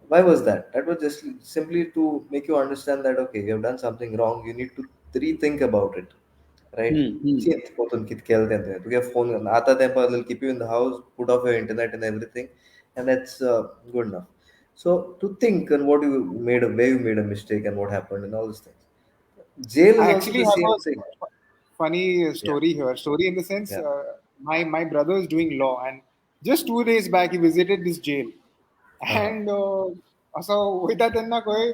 why was that? That was just simply to make you understand that okay, you have done something wrong. You need to rethink about it, right? Hmm. Hmm. Shit, potun kit kelte ante. To get phone, ata tempa they'll keep you in the house, put off your internet and everything, and that's good enough. So to think and what you made, where you made a mistake and what happened and all these things. Jail is I also actually the have same a thing. funny Yeah, story here. Story in the sense, yeah, my brother is doing law, and just 2 days back he visited this jail, uh-huh. and असं वयता तेन्ना खंय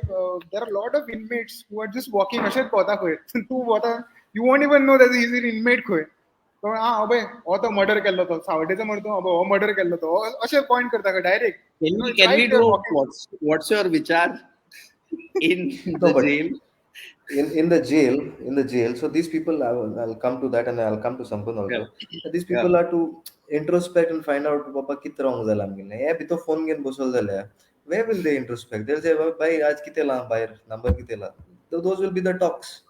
there are a lot of inmates who are just walking अशेंच भोंवता खंय. तूं भोंवता, you won't even know that he is an inmate खंय. तो अबे हो तो मर्डर केल्लो तो सावड्डेचो मर्डो अबे हो मर्डर केल्लो तो अशें पॉइंट करता खंय direct. It's Can we right do there walking. what's your vichar in No, the but jail? in the jail, so these people I'll come to that and I'll come to Sampan Yeah. also. These Yeah. people are to introspect and find out papa किती wrong झालं आमगेलें. हे भितर phone घेऊन बसवलं जाल्यार where will they introspect? They'll say भाई आज किती ला बाहेर number किती ला. So those will be the talks,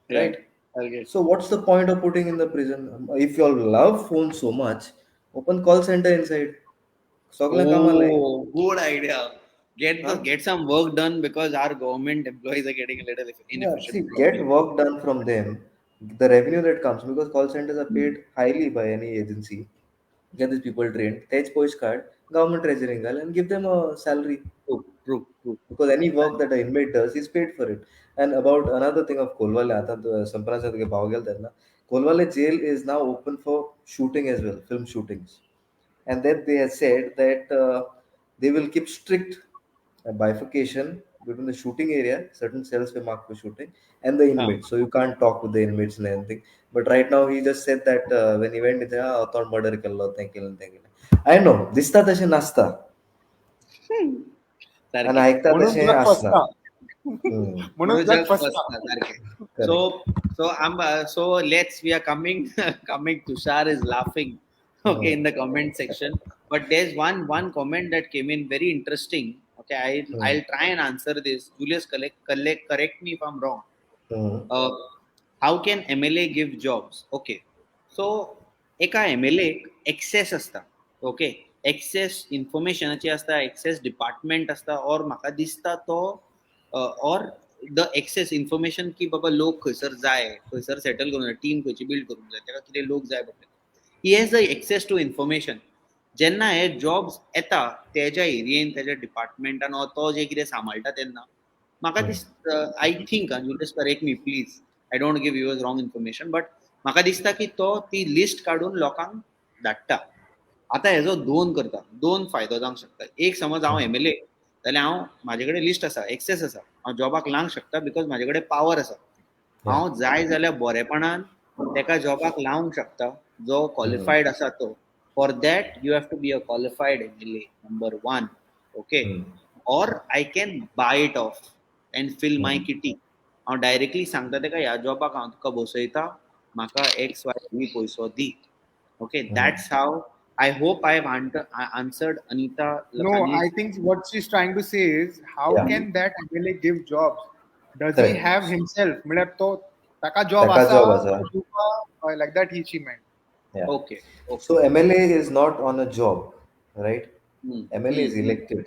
Yeah. right? Okay. So what's the point of putting in the prison? If you all love phone so much, open call center inside. सगळ्यांक कामाला आहे. Oh, good idea. Huh? Get some work done because our government employees are getting a little Yeah, see, inefficient get probably. work done from them. The revenue that comes because call centers are paid highly by any agency. get these people trained, take post card, government treasury and give them a salary, True. because any work that an inmate does, he's paid for it. And about another thing of Kolwale, आता तो संपना साथ के भाव गेल त्यांना. Kolwale jail is now open for shooting as well, film shootings. And then they have said that they will keep strict bifurcation between the shooting area, certain cells were marked for shooting, and the हाँ. inmates. So you can't talk with the inmates and anything. But right now he just said that when he went, I thought murder kello, thank you. I know, दिसता तसे नसता आणि सारखे. ऐकता म्हणून तसे जग असणार. फसता. हम्म. म्हणून म्हणून जग जग फसता. फसतं सारखे. So Correct. so let's we are coming coming. Tushar is laughing. Okay, in the comment section. But there's one comment that came in very interesting. Okay, I'll try and answer this. Julius, correct me if I'm wrong. Hmm. Uh, how can MLA give jobs? Okay, so एका MLA access असता. Okay, access इन्फॉर्मेशनाची असता, access department असता, और म्हाका दिसता तो और the access information की बाबा लोक खंयसर जाय, खंयसर सेटल करूंक जाय, टीम खंयची बिल्ड करूंक जाय, ताका कितें लोक जाय पडटले, he has the access to information. जेन्ना हे जॉब्स येता तेज्या एरियेन, तेज्या डिपार्टमेंटान तो जे कितें सांबाळटा तेन्ना म्हाका दिसता, I think, Julius correct me please, I don't give yours wrong information, but म्हाका दिसता की तो ती लिस्ट काडून लोकांक धाडटा. आतां हेजो दोन फायदो जावंक शकता. एक समज हांव MLA जाल्यार हांव, म्हाजे कडेन लिस्ट आसा, एक्सेस आसा, हांव जॉबाक लावंक शकता बिकॉज म्हाजे कडेन पावर आसा. हांव जाय जाल्यार बरेपणान तेका जॉबाक लावंक शकता, जो क्वॉलिफायड आसा तो. For that you have to be a qualified MLA, number 1. Okay, or I can buy it off and fill my kitty. हांव डायरेक्टली सांगता तेका, ह्या जॉबाक हांव तुका बसयता, म्हाका XYZ पयसो दी. Okay, that's how. I hope I have answered Anita No, Lakhani's. I think what she's trying to say is, how Yeah. can that MLA give jobs? Does he Correct. have himself? मतलब तो ताका job ताका job असावा असा. तो तुका, like that she meant. Yeah. Okay. So MLA is not on a job, right? Hmm. MLA is Hmm. elected.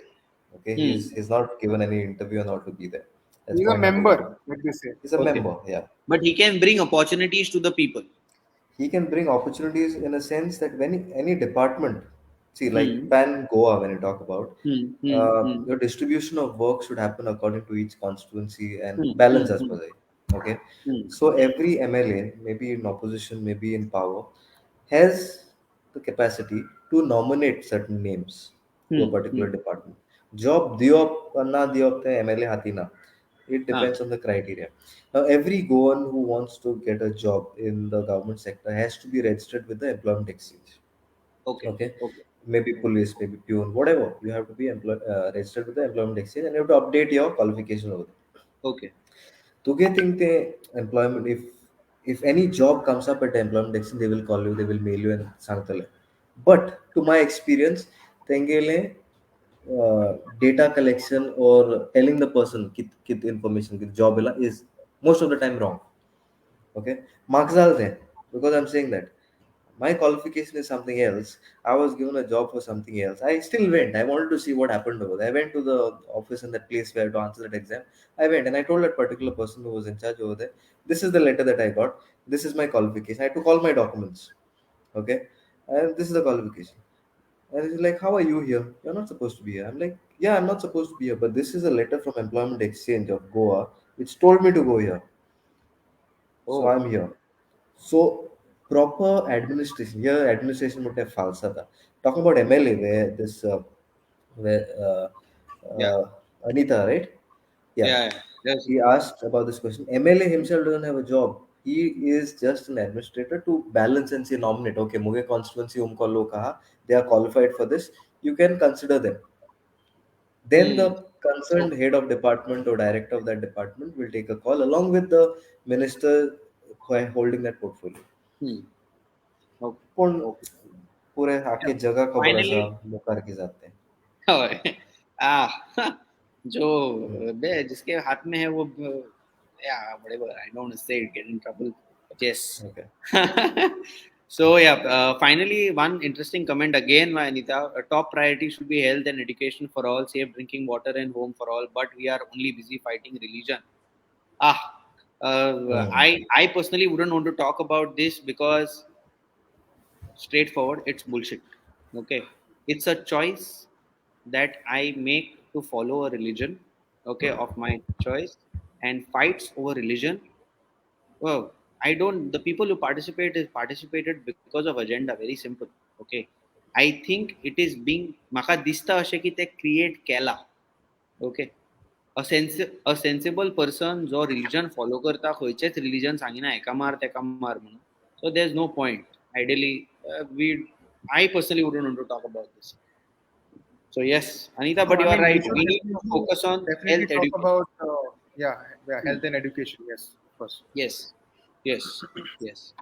Okay, Hmm. he's not given any interview on how to be there. That's He's a point number member, one. like they say. He's a Okay. member, yeah. But he can bring opportunities to the people. He can bring opportunities in a sense that when any department, see, like Hmm. Pan Goa, when you talk about, Hmm. Hmm. Hmm. your distribution of work should happen according to each constituency and Hmm. balance Hmm. as Hmm. per se. Okay, Hmm. so every MLA, maybe in opposition, maybe in power, has the capacity to nominate certain names to a Hmm. particular Hmm. department. Job diop or na diop te MLA hatina. It Ah. depends on the criteria. Now, every Goan who wants to get a job in the government sector has to be registered with the employment exchange. Okay. Okay, Okay. maybe police, maybe peon, whatever. You have to be registered with the employment exchange, and you have to update your qualification over there. Okay. To get in the employment, if any job comes up at the employment exchange, they will call you, they will mail you and sangtale. But to my experience, tengele data collection or telling the person kit information kit job is most of the time wrong. Okay, marks are there because I'm saying that my qualification is something else. I was given a job for something else. I still went. I wanted to see what happened over there. I went to the office in that place where I had to answer that exam. I went and I told that particular person who was in charge over there, this is the letter that I got. This is my qualification. I took all my documents. Okay. And this is the qualification. And he's like, how are you here? You're not supposed to be here. I'm like, yeah, I'm not supposed to be here. But this is a letter from Employment Exchange of Goa, which told me to go here. So Oh. I'm here. So proper administration here, administration would have falsata. Talking about MLA, where this, where Yeah. Anita, right? Yeah, Yeah. Yeah. Yes. he asked about this question. MLA himself doesn't have a job. He is just an administrator to balance and say nominate. Okay, मुझे constituency उनको लोग कहा, they are qualified for this. You can consider them. Then Hmm. the concerned Okay. head of department or director of that department will take a call along with the minister who are holding that portfolio. Hmm. Okay. पण Okay. पूरे Yeah. आखे जगह खबर असा Finally. मुखार की जाते हैं. ah. जो Hmm. जिसके हाथ में है वो, yeah, whatever, I don't want to say it, get in trouble. But yes. Okay. So yeah, finally one interesting comment again by Anita. A top priority should be health and education for all, safe drinking water and home for all, but we are only busy fighting religion. Ah, Hmm. I personally wouldn't want to talk about this because straightforward, it's bullshit. Okay, it's a choice that I make to follow a religion, okay, of my choice, and fights over religion. Well, I don't, the people who participate is participated because of agenda, very simple. Okay, I think it is being म्हाका दिसता अशें की ते create केला. Okay, a sensible person जो religion follow करता खंयचेच religion सांगिना हेका मार तेका मार म्हणून. So there is no point ideally. We I personally wouldn't want to talk about this. So yes, Anita, No, but I you are mean we right. should We need to focus on definitely health talk education. about yeah, yeah, Hmm. health and education. Yes, of course. Yes, yes, yes.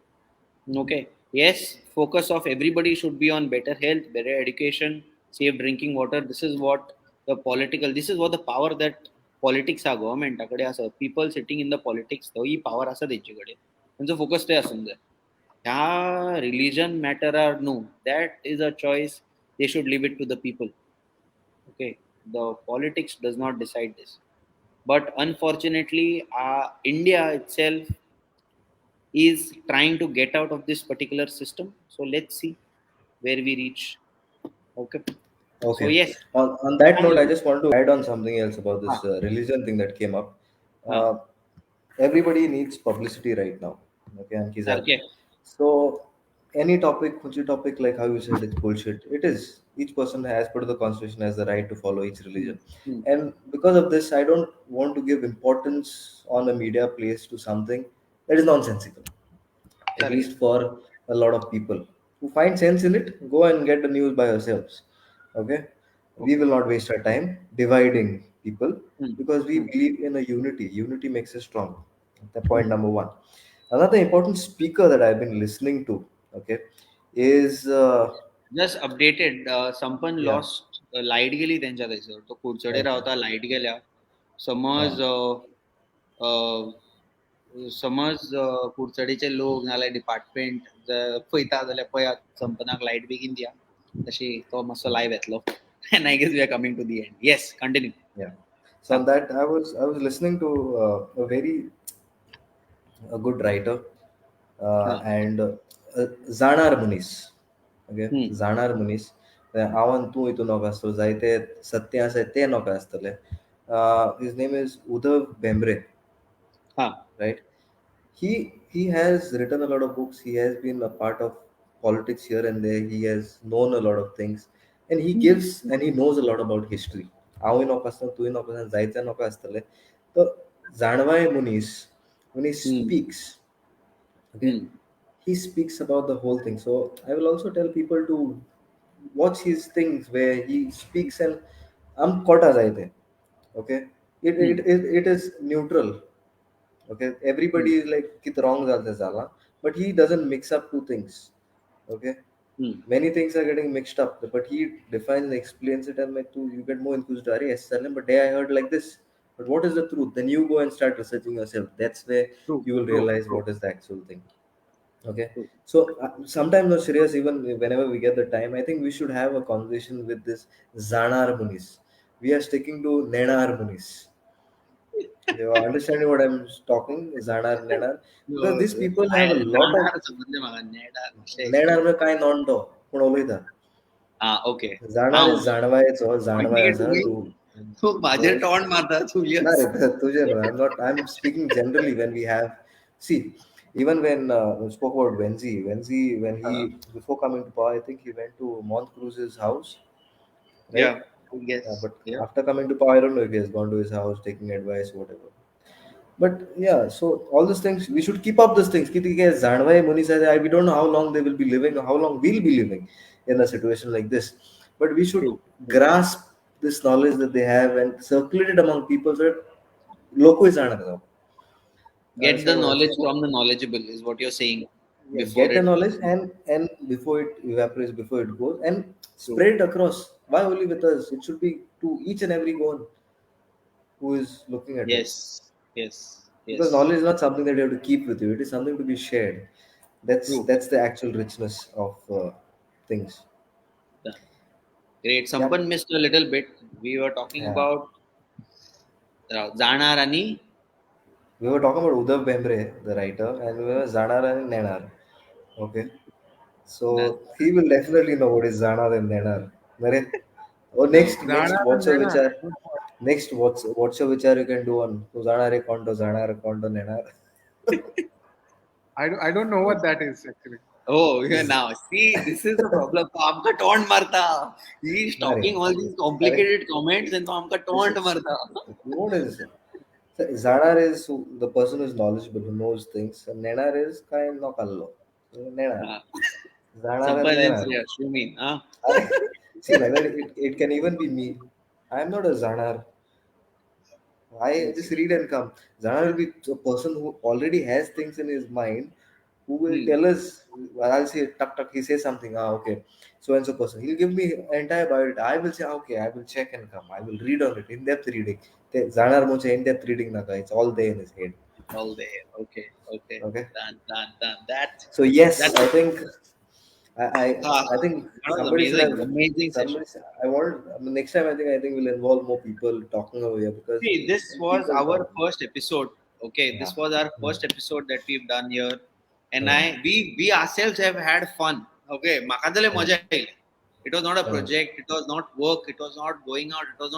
Okay. Yes, focus of everybody should be on better health, better education, safe drinking water. This is what the political. This is what the power that politics are government. People sitting in the politics. He power असा त्यांच्याकडे. त्यांचं focus ते असून जाय. ह्या religion matter or no, that is a choice. They should leave it to the people. Okay, the politics does not decide this. But unfortunately, India itself is trying to get out of this particular system. So let's see where we reach. Okay. So Okay. yes, On that note, I finally. just want to add on something else about this Ah, religion thing that came up. ah, Uh, Everybody needs publicity right now. Okay, and okay. so any topic, which topic, like how you said, it's bullshit. It is. Each person has, per the constitution, has the right to follow each Hmm, religion, hmm, and because of this, I don't want to give importance on a media place to something that is nonsensical. At correct. least for a lot of people who find sense in it, go and get the news by yourselves. Okay, we Okay. will not waste our time dividing people Hmm, because we hmm, believe in a unity. Unity makes us strong. The point hmm. number one. Another important speaker that I've been listening to, okay, is Just updated. Sampan yeah, lost light गेली त्यांच्या थंयसर. तो Kudchade okay, रावता light गेल्या. yeah, समज समज कुडचडेचे लोक नाल्यार डिपार्टमेंट पळयता जाल्यार पळयात संपनाक लायट बेगीन दिया. तशी तो मातसो लायव्ह येतलो. And I guess we are coming to the end. Yes, continue. yeah. So on that, I was listening to a good writer Ah. and जाणार मनीस ओके Hmm. जाणार मनीस हांव तूं हितून नोका आसतलो जायते सत्य आसा ते नोका आसतले his name is Uddhav Bhembre Ah. right he has written a lot of books. He has been a part of politics here and there. He has known a lot of things, and he Hmm. gives and he knows a lot about history. हांवूय नोका आसतना तूंय नोका आसतना जायते नोका आसतले तो जाणवाय मनीस when he Hmm. speaks, okay, Hmm. he speaks about the whole thing. So I will also tell people to watch his things where he speaks and I'm kota jaite. Okay, Hmm. it is neutral. Okay, Hmm. everybody is like kit wrong zala, but he doesn't mix up two things. Okay, Hmm. many things are getting mixed up, but he defines and explains it and like you get more enthused. Yes, but day I heard like this. But what is the truth? Then you go and start researching yourself. That's where True. you will True. realize True. what is the actual thing. Okay, True. so sometimes no serious. Even whenever we get the time, I think we should have a conversation with this Zanar Munis. We are sticking to Nenar Munis. You are understanding what I'm talking? Zanar Nenar, because these people have a lot of जाणार समजले म्हाका नेडार अशें Nenar explain. म्हणजे काय नॉनटो कोण उलयता Ah, okay. जाणार हांव इज जाणवायचो जाणवाय मागीर आसा तुम्ही तूं तूं तो म्हाजेर टॉन मारता ना जुलियस. रे तुझे I am not I am speaking generally when we have see even when we spoke about Wenzi when he before coming to power I think he went to Mont Cruz's house right Yeah. Yes. but Yeah. after coming to power I don't know if he has gone to his house taking advice whatever but yeah so all these things we should keep up these things किती काय जाणवाय मनीस आहे we don't know how long they will be living or how long we'll be living in a situation like this but we should True. grasp this knowledge that they have and circulate it among people so that लोक जाणतात Get the knowledge so from the knowledgeable is what you're saying yeah, before get the it. knowledge and before it evaporates before it goes and True. spread it across why only with us it should be to each and every one who is looking at it Yes. Yes. because Yes. knowledge is not something that you have to keep with you it is something to be shared True. that's the actual richness of things Done. Great. yep Sampan missed a little bit. We were talking yeah about जाणार आणि we were talking about Uddhav Bembre the writer and we were Zanar and Nenar okay So he will definitely know what is Zanar and Nenar. Nare? Oh, next Zana and what's a Nena. vichar? Next what's a vichar you can do on to Zanar Kondo Nenar. I don't know what that is actually. Oh, yeah, now see, this is the problem. तो आमका taunt मारता. He is Nare. talking all these Nare. complicated comments and तो आमका This taunt is मारता. what is it? So, Zanar is the person who is knowledgeable, who knows things, and Nenar is kind of kallo. Nenar. हाँ. Zanar and Sampan Sail Nenar. Shreyash, you mean? हाँ. See, like that, it can even be me. I am not a Zanar. I just read and come. Zanar will be a person who already has things in his mind who will Hmm. tell us. I'll say, tuck, tuck, he says something. Ah, okay. So and so person. He'll give me entire bio. I will say, okay, I will check and come. I will read on it. In depth reading. Zanar much in depth reading. Naka. It's all there in his head. All there. Okay. Okay. Okay. Done. That. So, yes, That. I think. I, I Ah, I think that was somebody should amazing. have Amazing session. somebody. I want next time. I think we'll involve more people talking over here because See, this when was people our talk. first episode. Okay, Yeah. this was our Hmm. first episode that we've done here, and Hmm. we ourselves have had fun. Okay, म्हाका जाल्यार Hmm. मजा oily. It was not a Hmm. project. It was not work. It was not going out. It was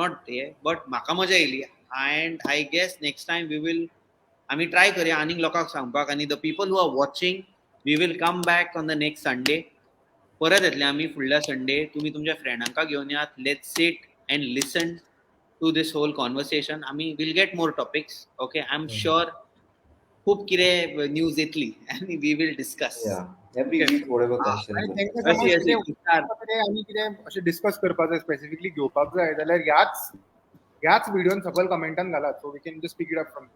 not there. But म्हाका मजा oily. And I guess next time we will. आम्ही try करूया आनीक लोकांक सांगपाक आणि the people who are watching, we will come back on the next Sunday. परत येतले आम्ही फुडल्या संडे तुम्ही तुमच्या फ्रेंडांका घेऊन यात let's sit and listen to this whole conversation आम्ही will get more topics okay I am Hmm. Sure खूप कितें न्यूज येतली आनी we will discuss Yeah. Every okay week, whatever comes in. आणि We'll तेंका discuss. अशी समज अशी तुषार कितें आनी कितें अशें डिस्कस करपाक जाय स्पेसिफिकली घेवपाक जाय जाल्यार ह्याच व्हिडिओन सकयल कमेंटान घालात so we can just pick it up from.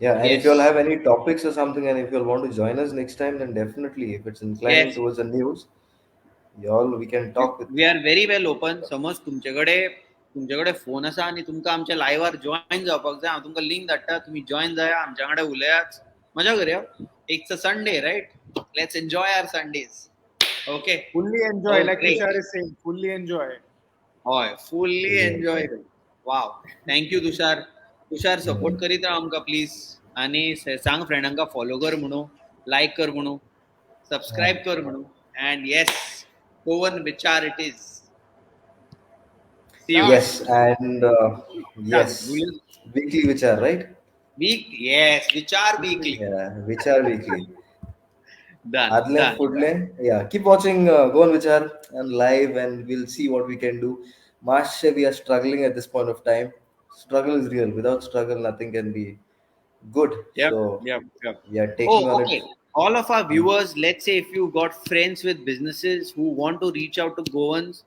Yeah, and if you all yes have any topics or something, and if you all want to join us next time, then definitely, if it's inclining yes towards the news, you all we can talk with. We are very well open समज तुमचे कडेन phone आसा आनी तुमकां आमच्या लायव्हार join जावपाक जाय हांव तुमकां लिंक धाडटा तुम्ही जॉइन जाया आमच्या कडेन उलयात मजा करया it's a Sunday right let's enjoy our Sundays okay fully enjoy like Tushar is saying fully enjoy. हय fully Yes. Enjoy wow thank you Tushar Hmm. Support करीत राव आमकां प्लीज आनी सांग फ्रेंडांका फॉलो कर म्हणू लायक कर म्हणू सबस्क्राईब कर म्हणू and yes Goan Vichar it is see you Done. Yes, and done yes, weekly which are right. Week yes Vichar weekly Yeah, which are weekly. Done Adle done Foodle. Yeah, keep watching Go on Vichar and live, and we'll see what we can do. Masha, we are struggling at this point of time. Struggle is real. Without struggle, nothing can be good. Yep, So yep. we are taking Oh, on it. okay. All of our viewers, let's say if you got friends with businesses who want to reach out to Goans,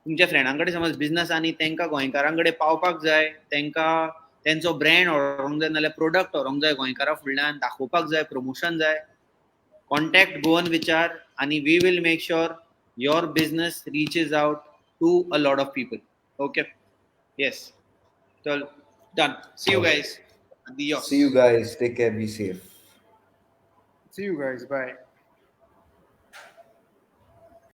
तुमच्या फ्रेंडांकडे समज business आणि तांकां गोंयकारांकडे पावपाक जाय तांकां तेंचो brand व्हरोंक जाय नाल्यार प्रोडक्ट व्हरोंक जाय गोंयकारा फुडल्यान दाखोवपाक जाय प्रमोशन जाय कॉन्टॅक्ट गोवन विचार आणि we will make sure your business reaches out to a lot of people okay yes चल done see you Okay. Guys See you adios guys. Take care. Be safe. See you guys. Bye.